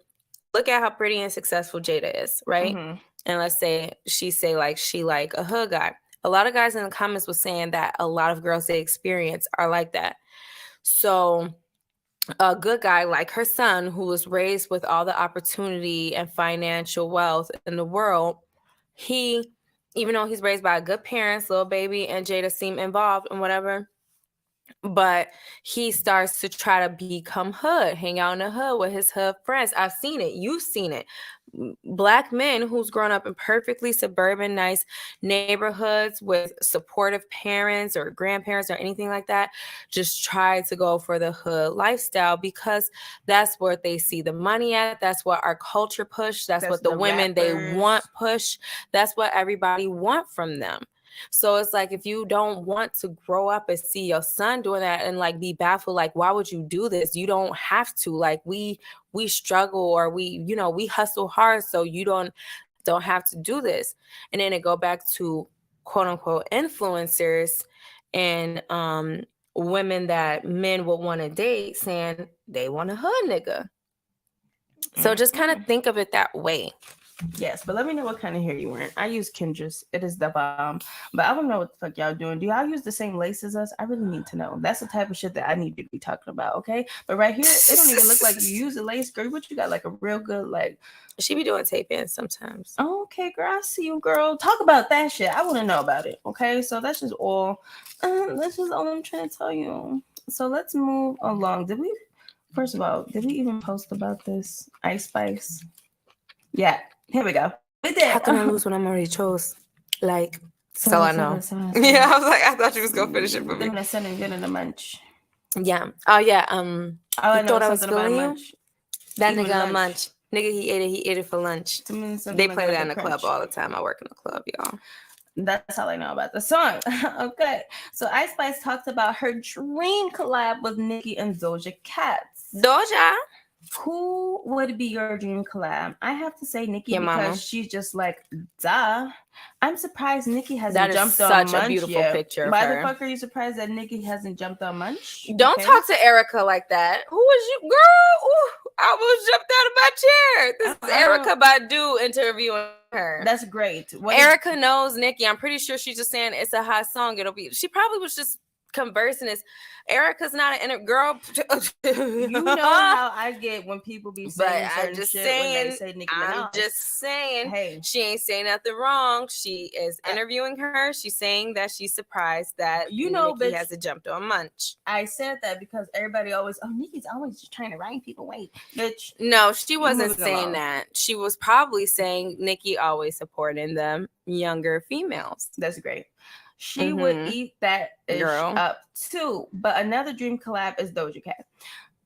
look at how pretty and successful Jada is, right? Mhm. And let's say she like a hood guy. A lot of guys in the comments was saying that a lot of girls they experience are like that. So a good guy like her son, who was raised with all the opportunity and financial wealth in the world, he, even though he's raised by good parents, little baby and Jada seem involved and whatever, but he starts to try to become hood, hang out in the hood with his hood friends. I've seen it. You've seen it. Black men who's grown up in perfectly suburban, nice neighborhoods with supportive parents or grandparents or anything like that, just try to go for the hood lifestyle because that's where they see the money at. That's what our culture push. That's what the women they want push. That's what everybody want from them. So it's like, if you don't want to grow up and see your son doing that and like be baffled, like, why would you do this? You don't have to. Like, we struggle, or we hustle hard, so you don't have to do this. And then it go back to quote unquote influencers and women that men would want to date, saying they want a hood nigga. So just kind of think of it that way. Yes, but let me know what kind of hair you wearing. I use Kendra's. It is the bomb. But I don't know what the fuck y'all doing. Do y'all use the same lace as us? I really need to know. That's the type of shit that I need to be talking about, okay? But right here, it don't even look like you use a lace, girl. What you got, like a real good, like... She be doing tape-ins sometimes. Oh, okay, girl. I see you, girl. Talk about that shit. I want to know about it, okay? So that's just all. That's just all I'm trying to tell you. So let's move along. First of all, did we even post about this? Ice Spice? Yeah. Here we go. We did. How can I lose when I'm already chose? Like, so I know. So. Yeah, I was like, I thought you was gonna finish it for me. I'm gonna send him getting a munch. Yeah. Oh yeah. Oh, I thought I was feeling you? munch. That Even nigga a lunch. munch. Nigga, he ate it for lunch. They play that in the club all the time. I work in the club, y'all. That's all I know about the song. Okay. So Ice Spice talked about her dream collab with Nicki and Doja Cat. Doja. Who would be your dream collab? I have to say Nicki, Your because mama. she's just like, duh. I'm surprised Nicki hasn't That is jumped on such Munch a beautiful yet. picture of Why her. the fuck are you surprised that Nicki hasn't jumped on Munch? Don't talk to Erica like that. Who was you, girl? Ooh, I almost jumped out of my chair. This is Erica Badu interviewing her. That's great. Erica knows Nicki. I'm pretty sure she's just saying it's a hot song. She probably was just conversing. Erica's not an girl. You know how I get when people be saying certain shit saying, when they say Nicki Minaj. I'm just saying, hey, she ain't saying nothing wrong. She is interviewing her. She's saying that she's surprised that Nicki hasn't jumped on Munch. I said that because everybody always, Nicki's always just trying to ride people. Wait, bitch. No, she wasn't saying that. She was probably saying Nicki always supporting the younger females. That's great. She would eat that girl up too. But another dream collab is Doja Cat.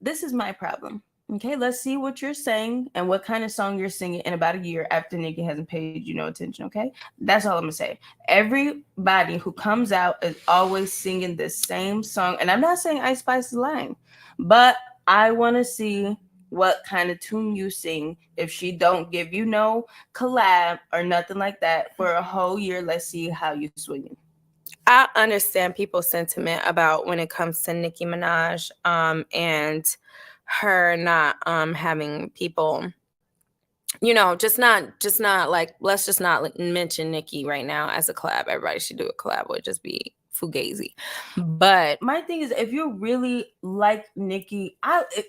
This is my problem. Okay, let's see what you're saying and what kind of song you're singing in about a year after Nicki hasn't paid you no attention. Okay, that's all I'm gonna say. Everybody who comes out is always singing the same song, and I'm not saying Ice Spice is lying, but I want to see what kind of tune you sing. If she don't give you no collab or nothing like that for a whole year, let's see how you swinging. I understand people's sentiment about when it comes to Nicki Minaj and her not having people, just not like, let's just not mention Nicki right now as a collab. Everybody should do a collab. Would just be fugazi. But my thing is, if you really like Nicki,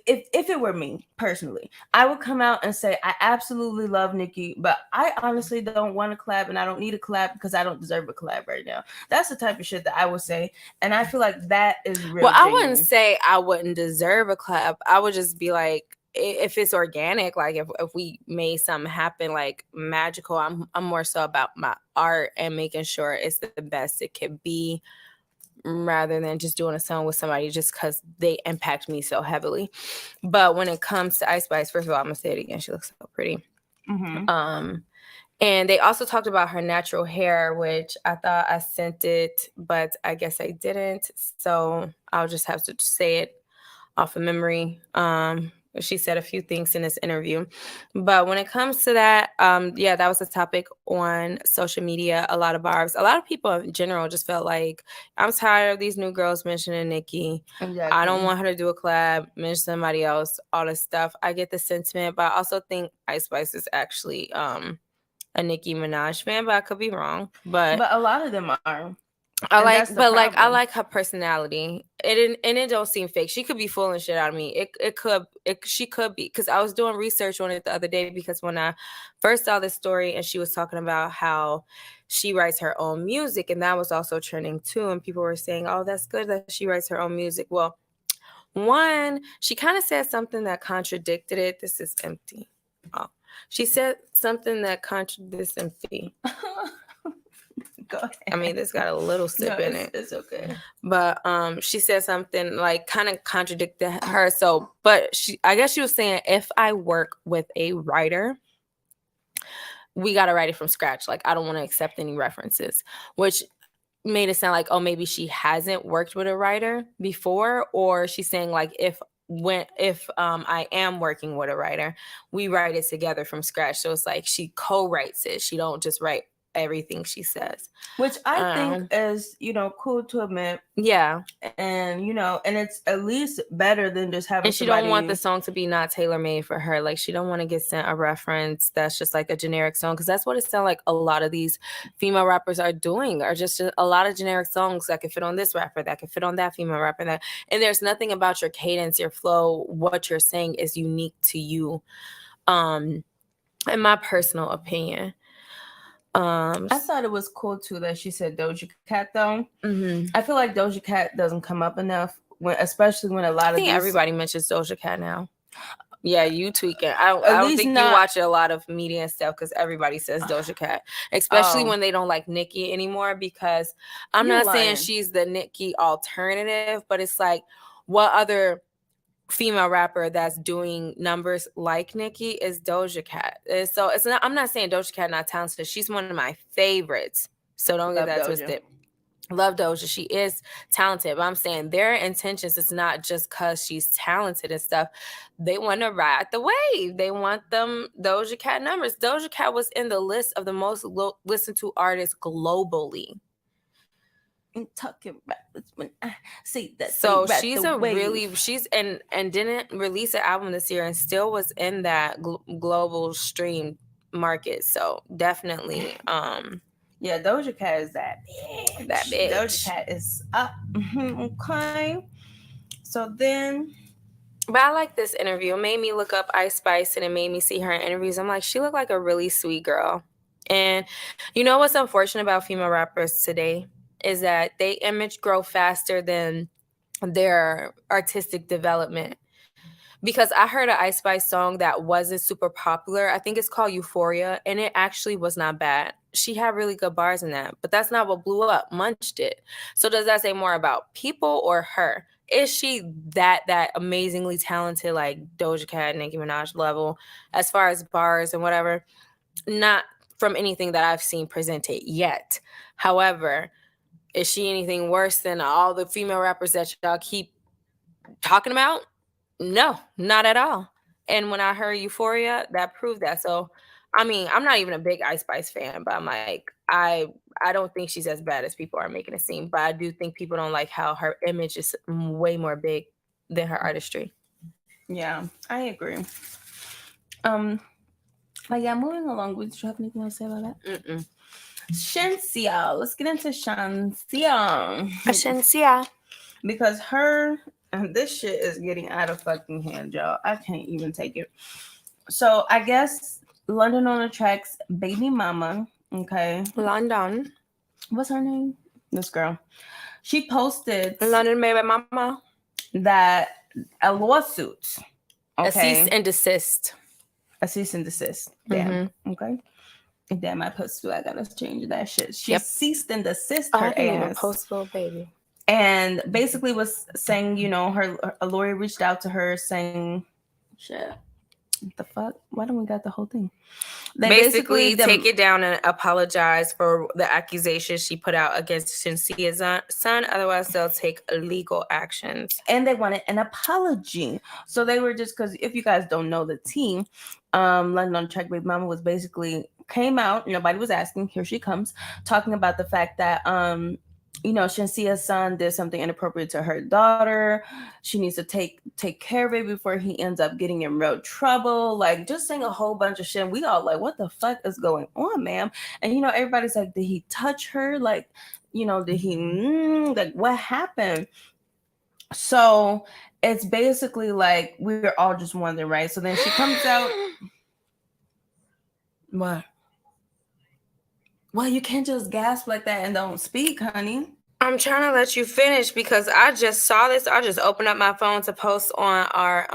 if it were me personally, I would come out and say I absolutely love Nicki, but I honestly don't want a collab and I don't need a collab because I don't deserve a collab right now. That's the type of shit that I would say, and I feel like that is real. Well, I wouldn't say I wouldn't deserve a collab. I would just be like, if it's organic, like if we made something happen like magical, I'm more so about my art and making sure it's the best it could be rather than just doing a song with somebody just because they impact me so heavily. But when it comes to Ice Spice, first of all, I'm gonna say it again. She looks so pretty. Mm-hmm. And they also talked about her natural hair, which I thought I sent it, but I guess I didn't. So I'll just have to say it off of memory. She said a few things in this interview. But when it comes to that, yeah, that was a topic on social media. A lot of people in general just felt like, I'm tired of these new girls mentioning Nicki. Exactly. I don't want her to do a collab, mention somebody else, all this stuff. I get the sentiment, but I also think Ice Spice is actually a Nicki Minaj fan, but I could be wrong. But a lot of them are. I And like, that's the but like, I problem. like her personality. It don't seem fake. She could be fooling shit out of me. She could be, because I was doing research on it the other day, because when I first saw this story and she was talking about how she writes her own music, and that was also trending too, and people were saying, oh, that's good that she writes her own music. Well, one, she kind of said something that contradicted it. This is empty. Oh, she said something that contradicts empty. Go ahead. I mean, this got a little sip in it. It's okay. But she said something like kind of contradicted her. So, but I guess she was saying, if I work with a writer, we got to write it from scratch. Like, I don't want to accept any references, which made it sound like, oh, maybe she hasn't worked with a writer before, or she's saying like, if I am working with a writer, we write it together from scratch. So it's like she co-writes it. She don't just write everything she says, which I think is, cool to admit. Yeah. And and it's at least better than just having. And she don't want the song to be not tailor-made for her. Like, she don't want to get sent a reference that's just like a generic song, because that's what it sounds like a lot of these female rappers are doing, are just a lot of generic songs that can fit on this rapper, that can fit on that female rapper, that, and there's nothing about your cadence, your flow, what you're saying is unique to you, in my personal opinion. I thought it was cool too that she said Doja Cat though. Mm-hmm. I feel like Doja Cat doesn't come up enough, especially when I think everybody mentions Doja Cat now. Yeah, you tweaking. I don't think you watch a lot of media and stuff, because everybody says Doja Cat, especially when they don't like Nicki anymore. Because I'm not saying she's the Nicki alternative, but it's like, what other female rapper that's doing numbers like Nicki is Doja Cat. So it's not. I'm not saying Doja Cat not talented. She's one of my favorites. So don't get that twisted. Love Doja. She is talented. But I'm saying their intentions is not just because she's talented and stuff. They want to ride the wave. They want them Doja Cat numbers. Doja Cat was in the list of the most listened to artists globally. Talking about when I see that. So she's and didn't release an album this year and still was in that global stream market. So definitely, yeah, Doja Cat is that bitch. That bitch. Doja Cat is up. Okay. So then, but I like this interview. It made me look up Ice Spice, and it made me see her in interviews. I'm like, she looked like a really sweet girl. And you know what's unfortunate about female rappers today is that they image grow faster than their artistic development. Because I heard an Ice Spice song that wasn't super popular. I think it's called Euphoria, and it actually was not bad. She had really good bars in that, but that's not what blew up. Munch did. So does that say more about people or her? Is she that amazingly talented, like Doja Cat, Nicki Minaj level, as far as bars and whatever? Not from anything that I've seen presented yet. However, is she anything worse than all the female rappers that y'all keep talking about? No, not at all. And when I heard Euphoria, that proved that. So, I mean, I'm not even a big Ice Spice fan, but I'm like, I don't think she's as bad as people are making it seem. But I do think people don't like how her image is way more big than her artistry. Yeah, I agree. But yeah, moving along. Would you have anything else to say about that? Shenseea. Let's get into Shenseea. Shenseea. Because this shit is getting out of fucking hand, y'all. I can't even take it. So I guess London on the Tracks baby mama. Okay. London. What's her name? This girl. She posted London baby mama. That a lawsuit. Okay. A cease and desist. A cease and desist. Damn. Okay. Damn, I put I gotta change that shit. She ceased and desist her ass. Post little baby. and basically was saying, you know, a lawyer reached out to her saying, shit, what the fuck? Why don't we got the whole thing? They basically take it down and apologize for the accusations she put out against Shensea's son. Otherwise, they'll take legal actions. And they wanted an apology. So they were just, because if you guys don't know the team, London on Track Baby Mama was basically came out. Nobody was asking. Here she comes talking about the fact that you know, Shensea's son did something inappropriate to her daughter. She needs to take care of it before he ends up getting in real trouble. Like, just saying a whole bunch of shit. And we all like, what the fuck is going on, ma'am? And, you know, everybody's like, did he touch her? Like, you know, did he, like, what happened? So it's basically like, we're all just wondering, right? So then she comes out. What? Well, you can't just gasp like that and don't speak, honey. I'm trying to let you finish because I just saw this. I just opened up my phone to post on our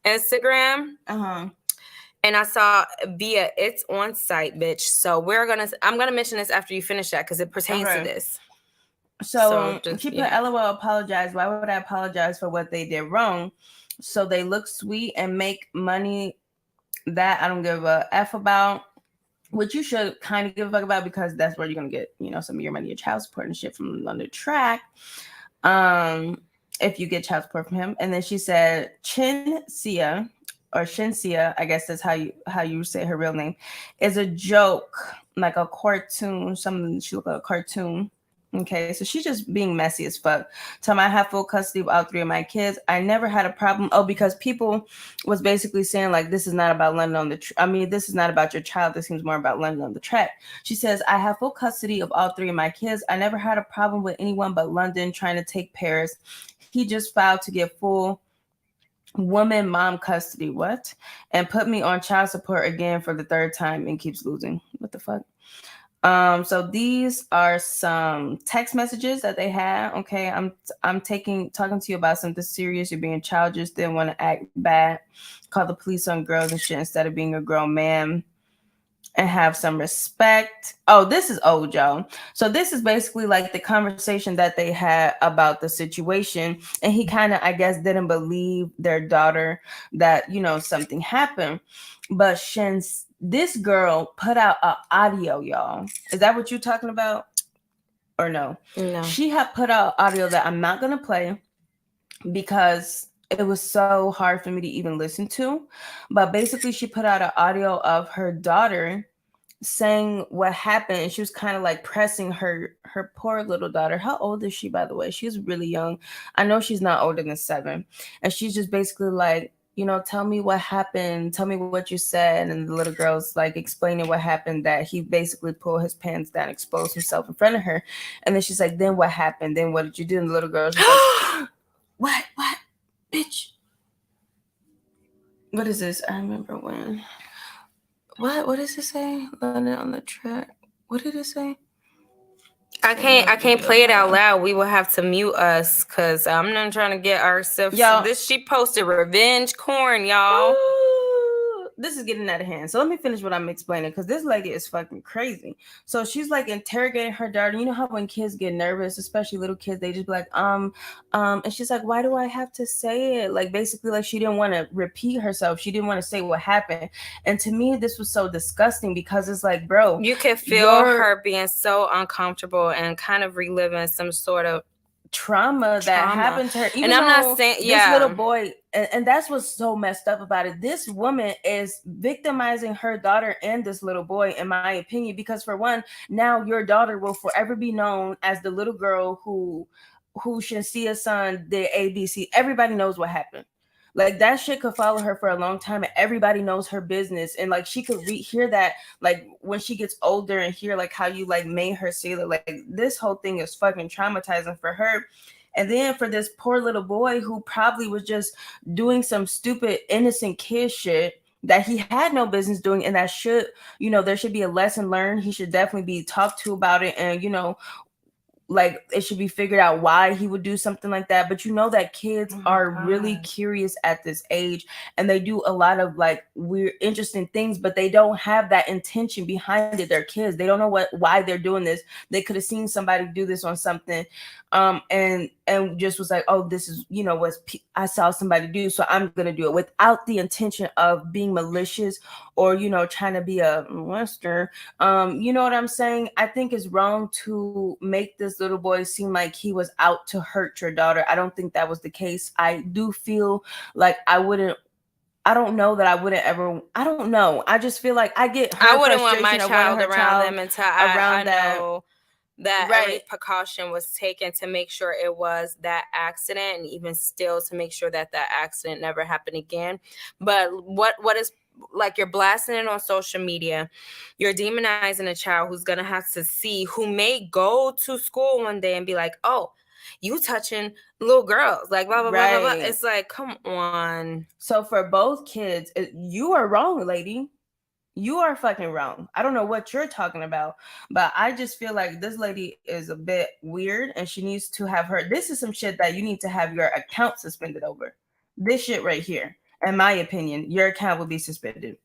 Instagram. And I saw via It's On site, bitch. So I'm gonna mention this after you finish that because it pertains to this. So she put LOL apologize. Why would I apologize for what they did wrong? So they look sweet and make money that I don't give a F about. Which you should kind of give a fuck about because that's where you're gonna get, you know, some of your money, your child support and shit from London Track. If you get child support from him. And then she said Shenseea, I guess that's how you say her real name, is a joke, like a cartoon. She looked like a cartoon. Okay, so she's just being messy as fuck. Tell me I have full custody of all 3 of my kids. I never had a problem. Oh, because people was basically saying like, this is not about London on the this is not about your child. This seems more about London on the Track. She says, I have full custody of all 3 of my kids. I never had a problem with anyone but London trying to take Paris. He just filed to get full woman mom custody. What? And put me on child support again for the 3rd time and keeps losing. What the fuck? So these are some text messages that they had. Okay, I'm talking to you about something serious. You're being childish. Didn't want to act bad. Call the police on girls and shit instead of being a grown man. And have some respect. Oh, this is old, y'all. So this is basically like the conversation that they had about the situation. And he kind of, I guess, didn't believe their daughter that, you know, something happened. But this girl put out an audio, y'all. Is that what you're talking about? Or no? No. She had put out audio that I'm not going to play because it was so hard for me to even listen to. But basically, she put out an audio of her daughter saying what happened. And she was kind of like pressing her poor little daughter. How old is she, by the way? She's really young. I know she's not older than 7. And she's just basically like, you know, tell me what happened. Tell me what you said. And the little girl's like explaining what happened, that he basically pulled his pants down, exposed himself in front of her. And then she's like, then what happened? Then what did you do? And the little girl's like, what? Bitch. What is this? I remember when. What does it say? London on the Track. What did it say? I can't play it out loud. We will have to mute us because I'm not trying to get ourselves. She posted revenge corn, y'all. Ooh, this is getting out of hand. So let me finish what I'm explaining because this lady is fucking crazy. So she's like interrogating her daughter. You know how when kids get nervous, especially little kids, they just be like, and she's like, why do I have to say it? Like basically, like she didn't want to repeat herself. She didn't want to say what happened. And to me, this was so disgusting because it's like, bro, you can feel her being so uncomfortable and kind of reliving some sort of trauma that happened to her. Even and I'm not saying this little boy, and that's what's so messed up about it. This woman is victimizing her daughter and this little boy, in my opinion, because for one, now your daughter will forever be known as the little girl who Shensea's son did ABC. Everybody knows what happened. Like that shit could follow her for a long time and everybody knows her business. And like she could hear that like when she gets older and hear like how you like made her say that. Like this whole thing is fucking traumatizing for her. And then for this poor little boy who probably was just doing some stupid innocent kid shit that he had no business doing, and that should, you know, there should be a lesson learned. He should definitely be talked to about it and, you know, like it should be figured out why he would do something like that. But you know that kids are really curious at this age, and they do a lot of like weird, interesting things, but they don't have that intention behind it. They're kids. They don't know why they're doing this. They could have seen somebody do this on something, and just was like, oh, this is, you know, what I saw somebody do, so I'm gonna do it, without the intention of being malicious or, you know, trying to be a molester. You know what I'm saying? I think it's wrong to make this little boy seem like he was out to hurt your daughter. I don't think that was the case. I do feel like I don't know that I wouldn't ever. I don't know. I just feel like I get her I wouldn't want my frustration of wanting child her around child them until around I that. know that every Right. precaution was taken to make sure it was that accident, and even still to make sure that that accident never happened again. But what is, like, you're blasting it on social media, you're demonizing a child who's gonna have to see, who may go to school one day and be like, oh, you touching little girls, like blah blah blah blah blah. Right. It's like, come on. So for both kids, you are wrong, lady. You are fucking wrong. I don't know what you're talking about, but I just feel like this lady is a bit weird, and she needs to have her. This is some shit that you need to have your account suspended over. This shit right here, in my opinion, your account will be suspended.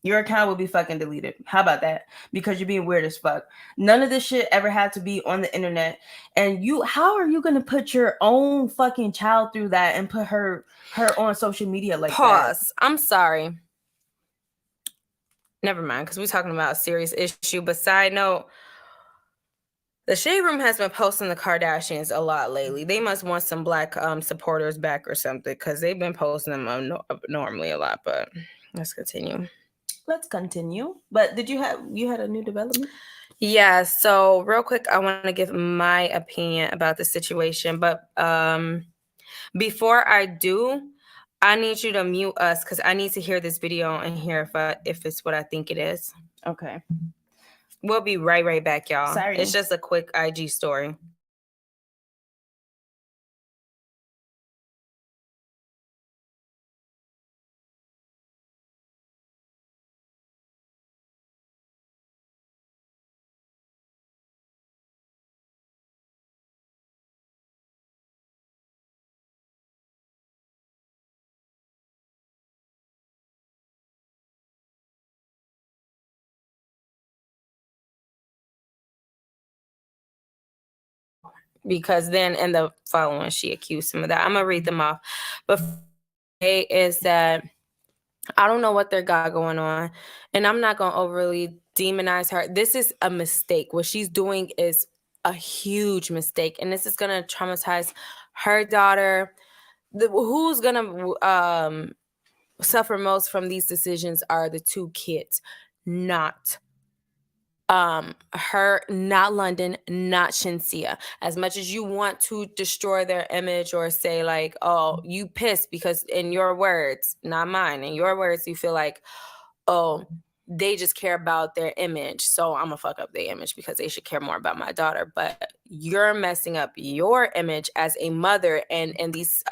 Your account will be fucking deleted. How about that? Because you're being weird as fuck. None of this shit ever had to be on the internet. And how are you gonna put your own fucking child through that and put her on social media like that? Pause. I'm sorry. Never mind, because we're talking about a serious issue. But side note, the Shade Room has been posting the Kardashians a lot lately. They must want some black supporters back or something, because they've been posting them normally a lot. But let's continue. Let's continue. But you had a new development? Yeah, so real quick, I want to give my opinion about the situation. But before I do, I need you to mute us, because I need to hear this video and hear if it's what I think it is. Okay. We'll be right back, y'all. Sorry. It's just a quick IG story. Because then in the following, she accused him of that. I'm going to read them off. But is that I don't know what they got going on, and I'm not going to overly demonize her. This is a mistake. What she's doing is a huge mistake, and this is going to traumatize her daughter. Who's going to suffer most from these decisions are the two kids, not her, not London, not Shenseea. As much as you want to destroy their image or say like, oh, you pissed because, in your words, not mine, in your words, you feel like, oh, they just care about their image, so I'm gonna fuck up their image because they should care more about my daughter. But you're messing up your image as a mother. And in these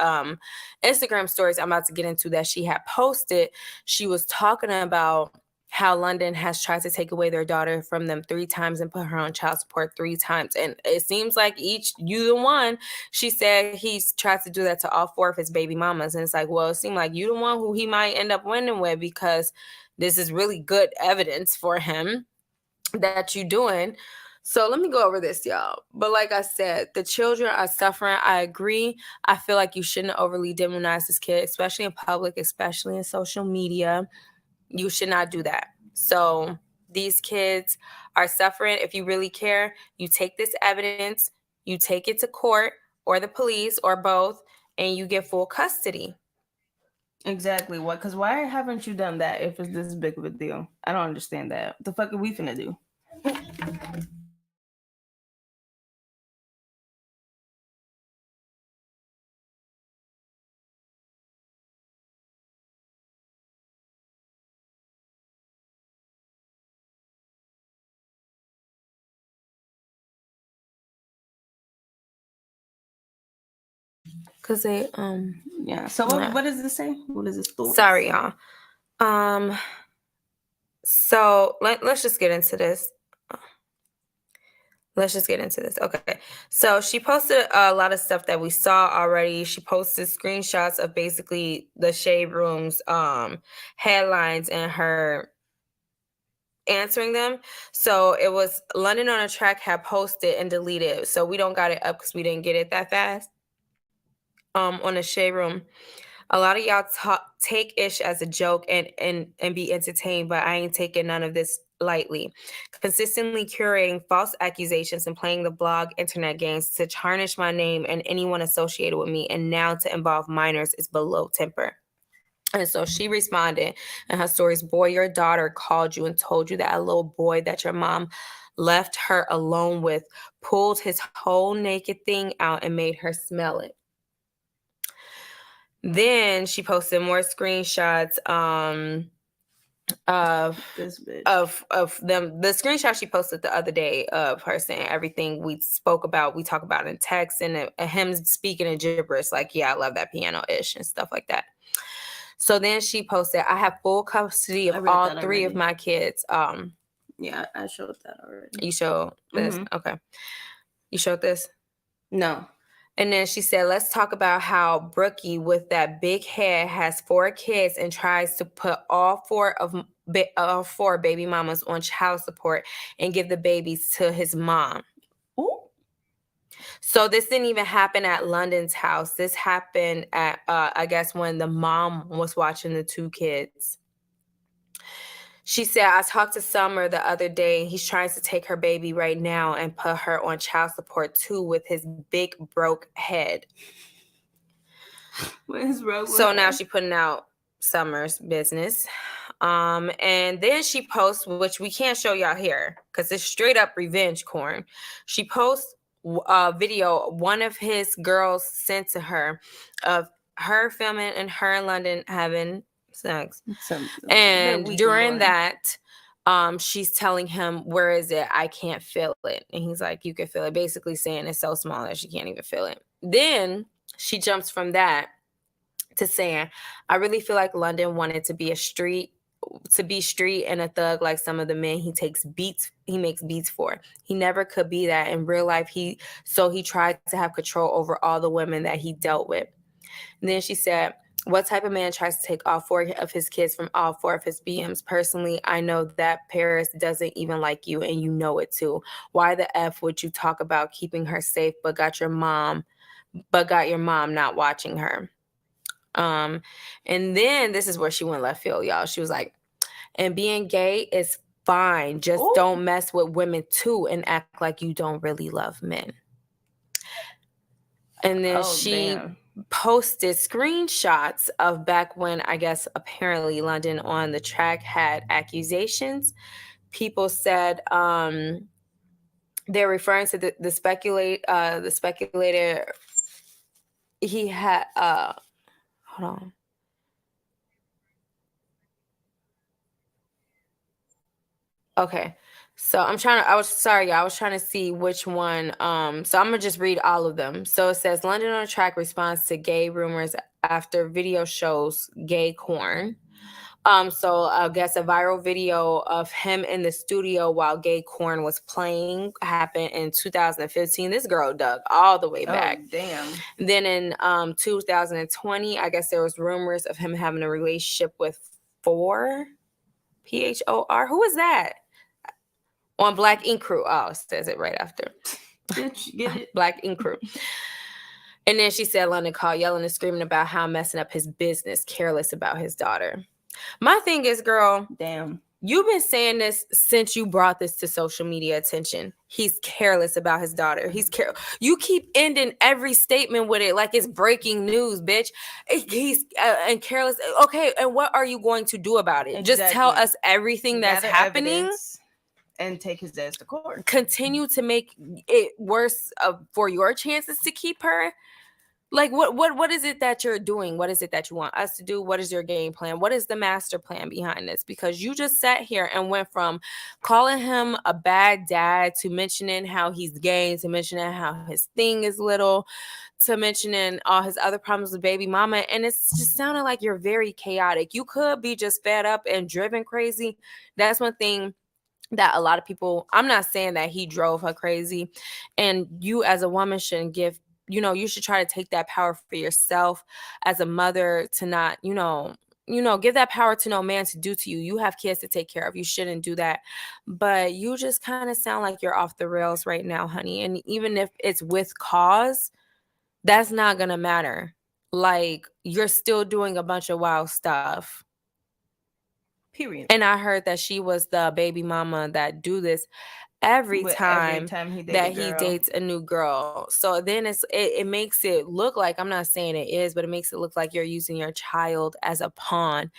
Instagram stories I'm about to get into that she had posted, she was talking about how London has tried to take away their daughter from them 3 times and put her on child support 3 times. And it seems like you the one, she said he's tried to do that to all 4 of his baby mamas. And it's like, well, it seemed like you the one who he might end up winning with, because this is really good evidence for him that you doing. So let me go over this, y'all. But like I said, the children are suffering. I agree. I feel like you shouldn't overly demonize this kid, especially in public, especially in social media. You should not do that. So these kids are suffering. If you really care, you take this evidence, you take it to court or the police or both, and you get full custody. Exactly. What? Because why haven't you done that if it's this big of a deal? I don't understand that. What the fuck are we finna do? Cause they Yeah. So what does this say? What is this? Sorry, y'all. So let's just get into this. let's just get into this. Okay. So she posted a lot of stuff that we saw already. She posted screenshots of basically the Shade Room's headlines and her answering them. So it was London on a Track had posted and deleted. So we don't got it up because we didn't get it that fast. On the Shade Room. A lot of y'all take ish as a joke and be entertained, but I ain't taking none of this lightly. Consistently curating false accusations and playing the blog internet games to tarnish my name and anyone associated with me, and now to involve minors is below temper. And so she responded in her stories, boy, your daughter called you and told you that a little boy that your mom left her alone with pulled his whole naked thing out and made her smell it. Then she posted more screenshots of This bitch. of them. The screenshot she posted the other day of her saying everything we talk about in text, and him speaking in gibberish, like, yeah, I love that piano-ish and stuff like that. So then she posted, I have full custody of all three of my kids. Yeah, I showed that already. You showed this? Okay. You showed this? No. And then she said, let's talk about how Brookie with that big head has 4 kids and tries to put all four baby mamas on child support and give the babies to his mom. Ooh. So this didn't even happen at London's house. This happened at, I guess, when the mom was watching the 2 kids. She said, I talked to Summer the other day. He's trying to take her baby right now and put her on child support too with his big broke head. So now she's putting out Summer's business. And then she posts, which we can't show y'all here because it's straight up revenge corn. She posts a video one of his girls sent to her of her filming and her in London having sex. And during that, she's telling him, where is it? I can't feel it. And he's like, you can feel it. Basically saying it's so small that she can't even feel it. Then she jumps from that to saying, I really feel like London wanted to be street and a thug like some of the men he makes beats for. He never could be that in real life. So he tried to have control over all the women that he dealt with. And then she said, what type of man tries to take all 4 of his kids from all 4 of his BMs? Personally, I know that Paris doesn't even like you, and you know it too. Why the F would you talk about keeping her safe, but got your mom not watching her? And then this is where she went left field, y'all. She was like, and being gay is fine. Just don't mess with women too and act like you don't really love men. And then she posted screenshots of back when, I guess, apparently London on the Track had accusations. People said they're referring to the speculator. He had hold on. Okay. So I was trying to see which one. So I'm gonna just read all of them. So it says London on a Track responds to gay rumors after video shows gay corn. So I guess a viral video of him in the studio while gay corn was playing happened in 2015. This girl dug all the way back. Oh, damn. Then in 2020, I guess there was rumors of him having a relationship with Phor. Who is that? On Black Ink Crew. Oh, it says it right after. Bitch, get it? Black Ink Crew. And then she said London called yelling and screaming about how messing up his business, careless about his daughter. My thing is, girl, damn, you've been saying this since you brought this to social media attention. He's careless about his daughter. You keep ending every statement with it like it's breaking news, bitch. He's and careless. Okay, and what are you going to do about it? Exactly. Just tell us everything that's happening and take his ass to court. Continue to make it worse for your chances to keep her. Like, what is it that you're doing? What is it that you want us to do? What is your game plan? What is the master plan behind this? Because you just sat here and went from calling him a bad dad to mentioning how he's gay, to mentioning how his thing is little, to mentioning all his other problems with baby mama. And it's just sounding like you're very chaotic. You could be just fed up and driven crazy. That's one thing that a lot of people, I'm not saying that he drove her crazy, and you as a woman shouldn't give, you should try to take that power for yourself as a mother to not, give that power to no man to do to you. You have kids to take care of. You shouldn't do that. But you just kind of sound like you're off the rails right now, honey. And even if it's with cause, that's not going to matter. Like, you're still doing a bunch of wild stuff. Period. And I heard that she was the baby mama that do this every time he dates a new girl. So then it makes it look like, I'm not saying it is, but it makes it look like you're using your child as a pawn,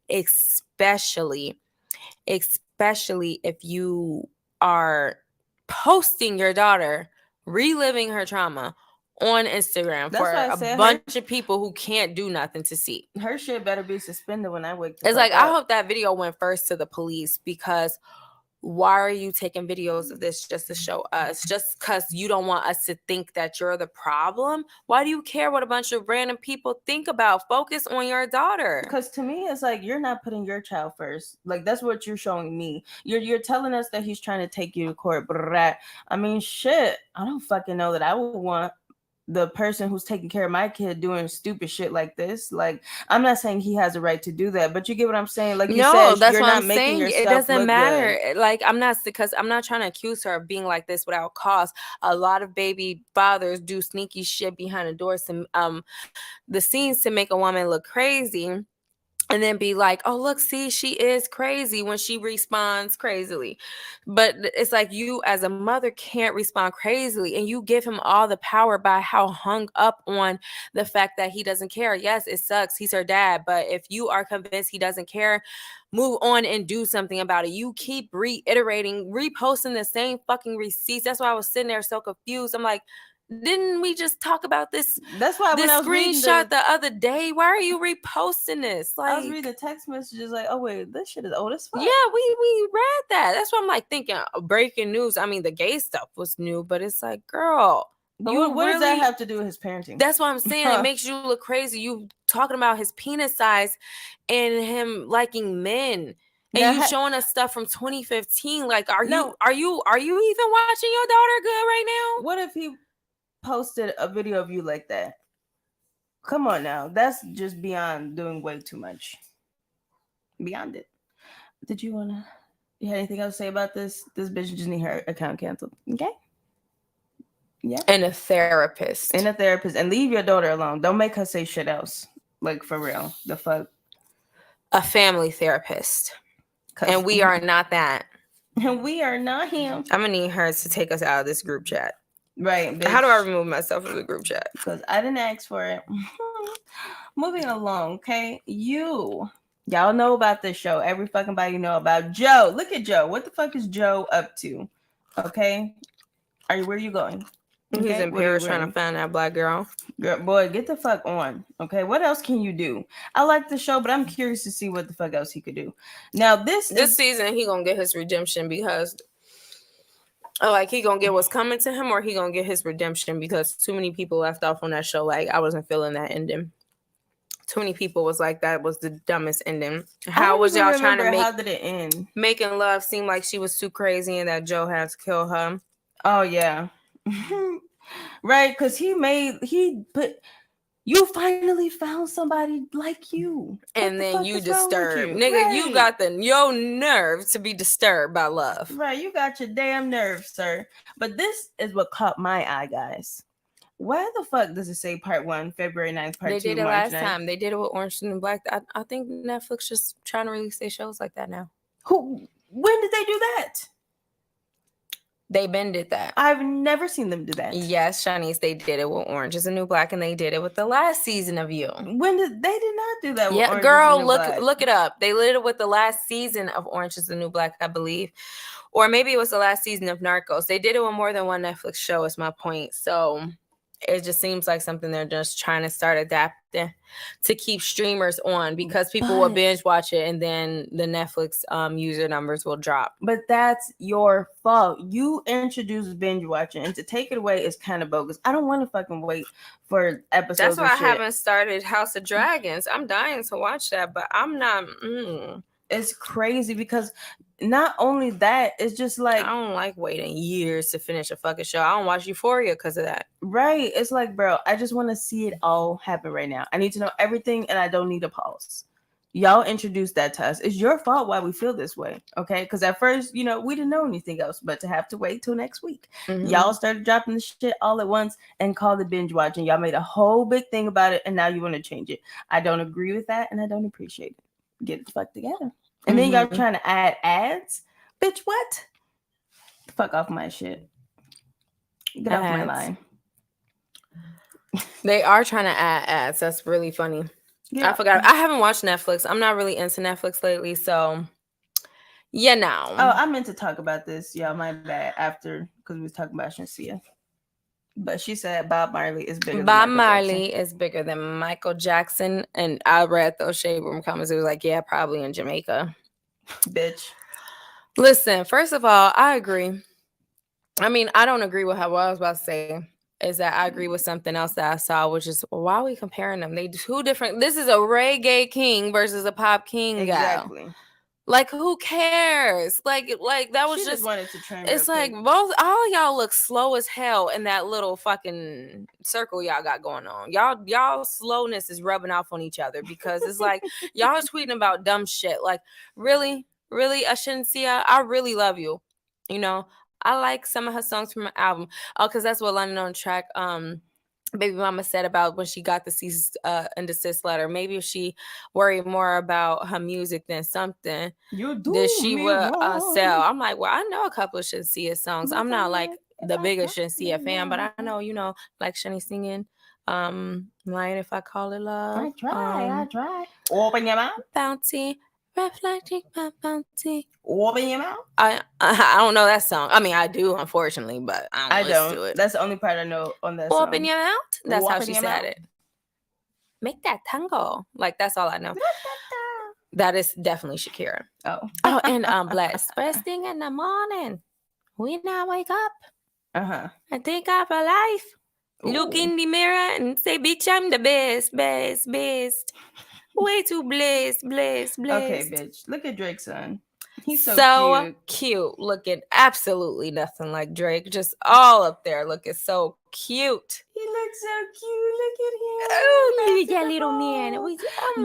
especially if you are posting your daughter reliving her trauma on Instagram for a bunch of people who can't do nothing to see. Her shit better be suspended when I wake up. It's like, I hope that video went first to the police, because why are you taking videos of this just to show us? Just because you don't want us to think that you're the problem? Why do you care what a bunch of random people think about? Focus on your daughter. Because to me, it's like, you're not putting your child first. Like, that's what you're showing me. You're telling us that he's trying to take you to court. But I mean, shit, I don't fucking know that I would want the person who's taking care of my kid doing stupid shit like this. Like, I'm not saying he has a right to do that, but you get what I'm saying? Like, you said, that's you're what not I'm making saying. yourself It doesn't look matter. good. Like, I'm not trying to accuse her of being like this without cause. A lot of baby fathers do sneaky shit behind the doors to the scenes to make a woman look crazy. And then be like, oh, look, see, she is crazy when she responds crazily. But it's like, you as a mother can't respond crazily. And you give him all the power by how hung up on the fact that he doesn't care. Yes, it sucks. He's her dad. But if you are convinced he doesn't care, move on and do something about it. You keep reiterating, reposting the same fucking receipts. That's why I was sitting there so confused. I'm like, didn't we just talk about this? That's why when I was screenshot the other day, why are you reposting this? Like, I was reading the text messages like, oh wait, this shit is old as fuck. Yeah, we read that. That's what I'm like thinking. Breaking news. I mean, the gay stuff was new, but it's like, girl, but what does that have to do with his parenting? That's what I'm saying. It makes you look crazy. You talking about his penis size and him liking men. And you showing us stuff from 2015. Like, are you even watching your daughter good right now? What if he posted a video of you like that? Come on now. That's just beyond doing way too much. Beyond it. Did you have anything else to say about this? This bitch just need her account canceled. Okay? Yeah. And a therapist. And leave your daughter alone. Don't make her say shit else. Like, for real. The fuck? A family therapist. And we are not that. And we are not him. I'm going to need her to take us out of this group chat. Right. Bitch. How do I remove myself from the group chat? Because I didn't ask for it. Moving along, okay? Y'all know about this show. Every fucking body know about Joe. Look at Joe. What the fuck is Joe up to? Okay? Where are you going? Okay? He's in Paris trying to find that black girl. Boy, get the fuck on. Okay? What else can you do? I like the show, but I'm curious to see what the fuck else he could do. Now, this season, he gonna get his redemption because... like, he gonna get what's coming to him, or he gonna get his redemption because too many people left off on that show. Like, I wasn't feeling that ending. Too many people was like, that was the dumbest ending. How was y'all trying to how did it end? Making love seem like she was too crazy and that Joe had to kill her. Oh yeah. Right, because you finally found somebody like you. And then you disturbed. Nigga, right. You got your nerve to be disturbed by love. Right, you got your damn nerve, sir. But this is what caught my eye, guys. Why the fuck does it say part 1, February 9th, part 2, They did it March last 9th? time. They did it with Orange and Black. I think Netflix just trying to release their shows like that now. When did they do that? They been did that. I've never seen them do that. Yes, Shanice, they did it with Orange is the New Black, and they did it with the last season of You. When did they did not do that? Yeah, girl, look it up. They did it with the last season of Orange is the New Black, I believe, or maybe it was the last season of Narcos. They did it with more than one Netflix show. Is my point. So it just seems like something they're just trying to start adapting to keep streamers on because people will binge watch it and then the Netflix user numbers will drop. But that's your fault. You introduced binge watching, and to take it away is kind of bogus. I don't want to fucking wait for episodes. That's why I haven't started House of Dragons. I'm dying to watch that, but I'm not. It's crazy because not only that, it's just like I don't like waiting years to finish a fucking show. I don't watch Euphoria because of that. right. It's like, bro, I just want to see it all happen right now. I need to know everything, and I don't need a pause. Y'all introduced that to us. It's your fault why we feel this way, okay? Because at first, we didn't know anything else, but to have to wait till next week. Mhm. Y'all started dropping the shit all at once and called it binge watching. Y'all made a whole big thing about it, and now you want to change it. I don't agree with that, and I don't appreciate it. Get it the fuck together. And then y'all trying to add ads? Bitch, what? Fuck off my shit. Get off my Ads. line. They are trying to add ads. That's really funny. Yeah. I forgot. I haven't watched Netflix. I'm not really into Netflix lately, so no. Oh, I meant to talk about this. Yeah, my bad. After, because we was talking about Shenseea. But she said Bob Marley is bigger than Bob Michael Marley is bigger than Michael Jackson, and I read those shade room comments. It was like, yeah, probably in Jamaica. Jackson. Bitch. Listen, first of all, I agree. I mean, I don't agree with what I was about to say. Is that I agree with something else that I saw, which is why are we comparing them? They two different. This is a reggae king versus a pop king Exactly. gal. Like, who cares? Like that was She just wanted to trend. it's like both all y'all look slow as hell in that little fucking circle y'all got going on. Y'all slowness is rubbing off on each other because it's like y'all tweeting about dumb shit. Like, really, Shenseea, I really love you. I like some of her songs from her album. Oh, because that's what London on Track Baby Mama said about when she got the cease and desist letter. Maybe if she worried more about her music than something, that she will sell. I'm like, well, I know a couple of Shenseea songs. I'm not like the biggest Shenseea fan, but I know, like Shani singing, Lying If I Call It Love. I try. Open your mouth. Bounty, reflecting my bounty. Open your mouth. I don't know that song. I mean, I do, unfortunately, but I don't listen to it. That's the only part I know on that song. Open your mouth. That's how Open she your said mouth. it. Make that tango. Like, that's all I know. That is definitely Shakira. Oh, and Blessed. First thing in the morning, when I wake up, I thank God for life. Look in the mirror and say, bitch, I'm the best, best, best. Way too blessed. Okay, bitch. Look at Drake's son. He's so cute. Looking absolutely nothing like Drake. Just all up there looking so cute. He looks so cute. Look at him. Oh, look at that little man.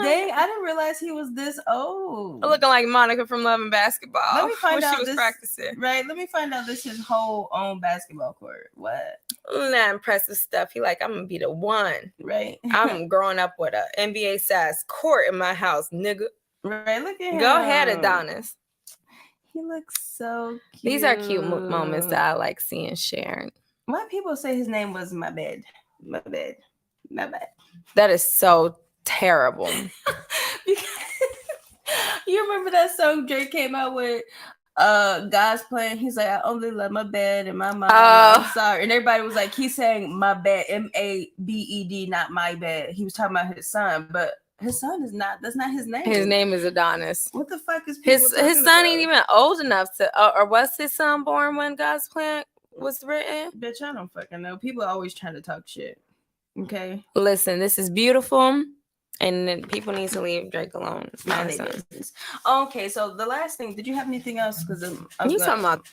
Dang, I didn't realize he was this old. Looking like Monica from Love and Basketball. Let me find out she was this, practicing. Right, let me find out this his whole own basketball court. What? That impressive stuff. He like, I'm gonna be the one. Right. I'm growing up with a NBA size court in my house, nigga. Right, look at him. Go ahead, Adonis. He looks so cute. These are cute moments that I like seeing sharing. Why people say his name was my bad? That is so terrible. You remember that song Drake came out with? God's playing. He's like, I only love my bed and my mom. I'm sorry. And everybody was like, he's saying my bed, MABED, not my bed. He was talking about his son, but his son is not. That's not his name. His name is Adonis. What the fuck is his son ain't even old enough to, or was his son born when God's plan was written? Bitch, I don't fucking know. People are always trying to talk shit. Okay. Listen, this is beautiful, and people need to leave Drake alone. Okay, so the last thing. Did you have anything else? Because you talking about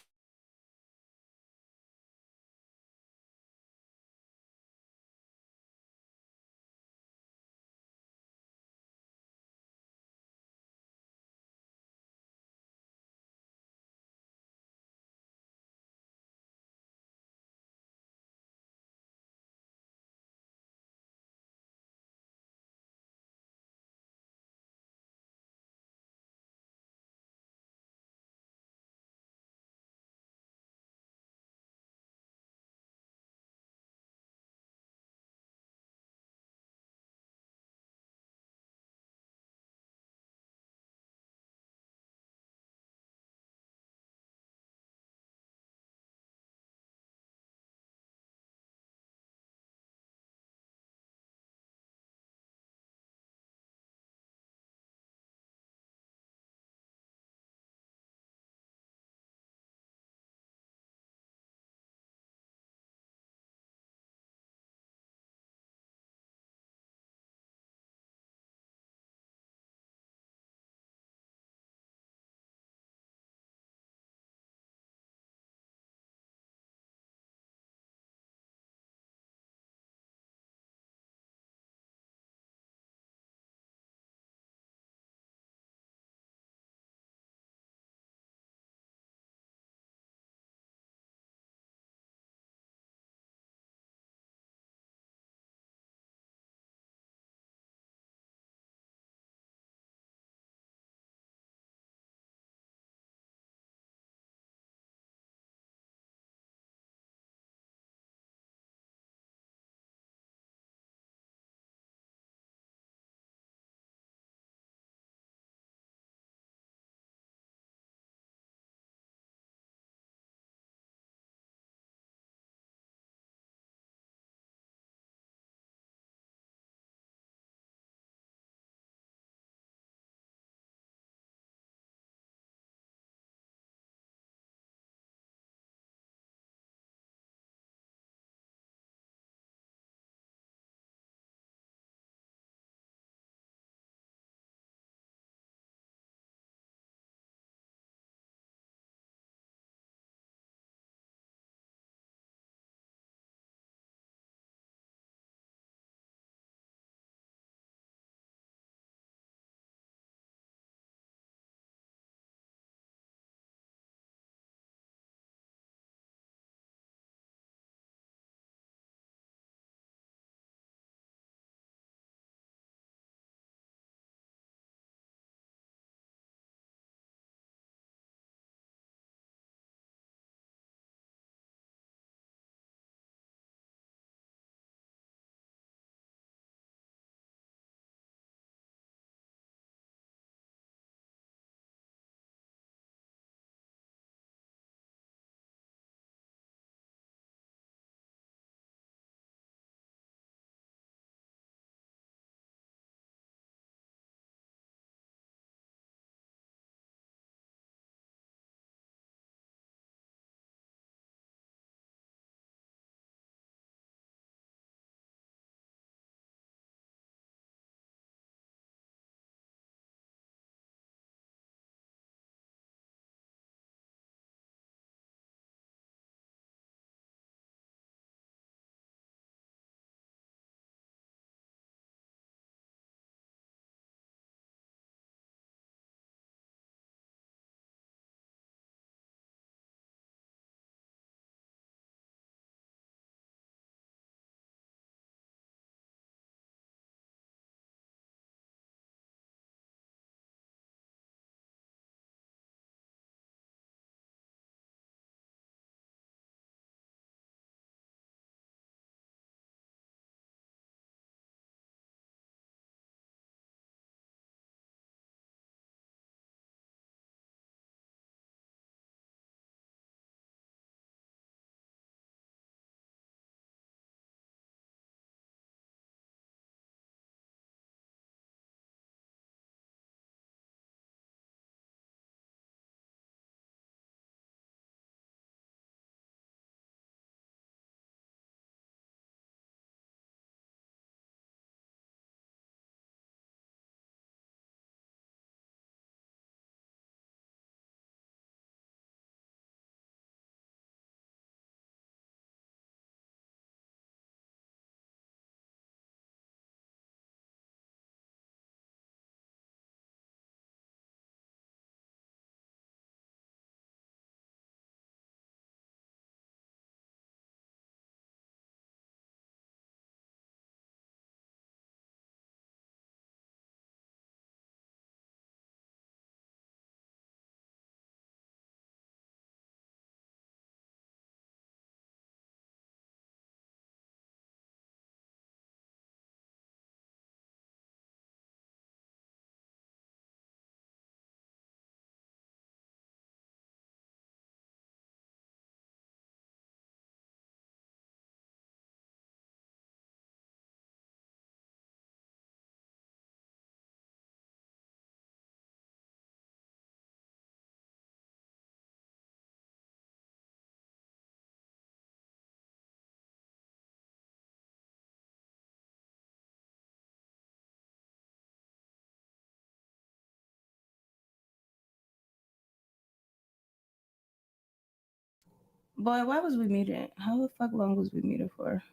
Boy, why was we muted? How the fuck long was we muted for?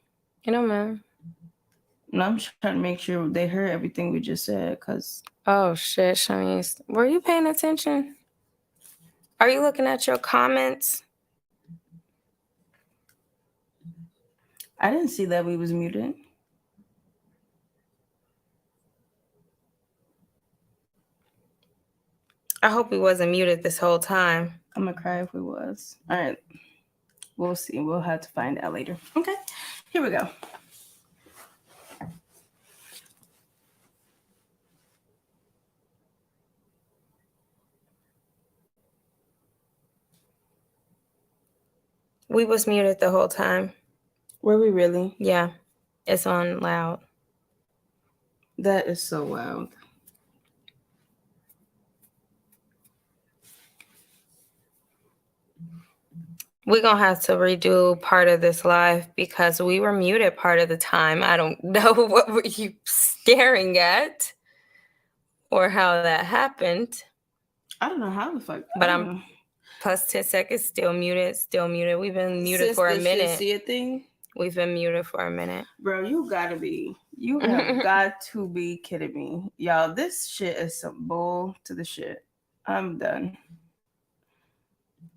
You know, man. No, I'm just trying to make sure they heard everything we just said, because... Oh, shit, Shanice. Were you paying attention? Are you looking at your comments? I didn't see that we was muted. I hope we wasn't muted this whole time. I'm gonna cry if we was. All right. We'll see. We'll have to find out later. Okay. Here we go. We was muted the whole time. Were we really? Yeah. It's on loud. That is so wild. We're going to have to redo part of this live because we were muted part of the time. I don't know what were you staring at or how that happened. I don't know how the fuck. But I'm plus 10 seconds, still muted. We've been muted Since for a the minute. Shenseea thing? We've been muted for a minute. Bro, you have got to be kidding me. Y'all, this shit is some bull to the shit. I'm done.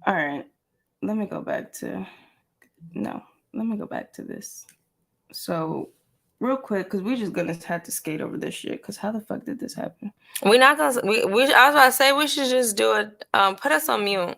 All right. Let me go back to this. So, real quick, because we're just gonna have to skate over this shit. Because how the fuck did this happen? We're not gonna. I was about to say we should just do it. Put us on mute.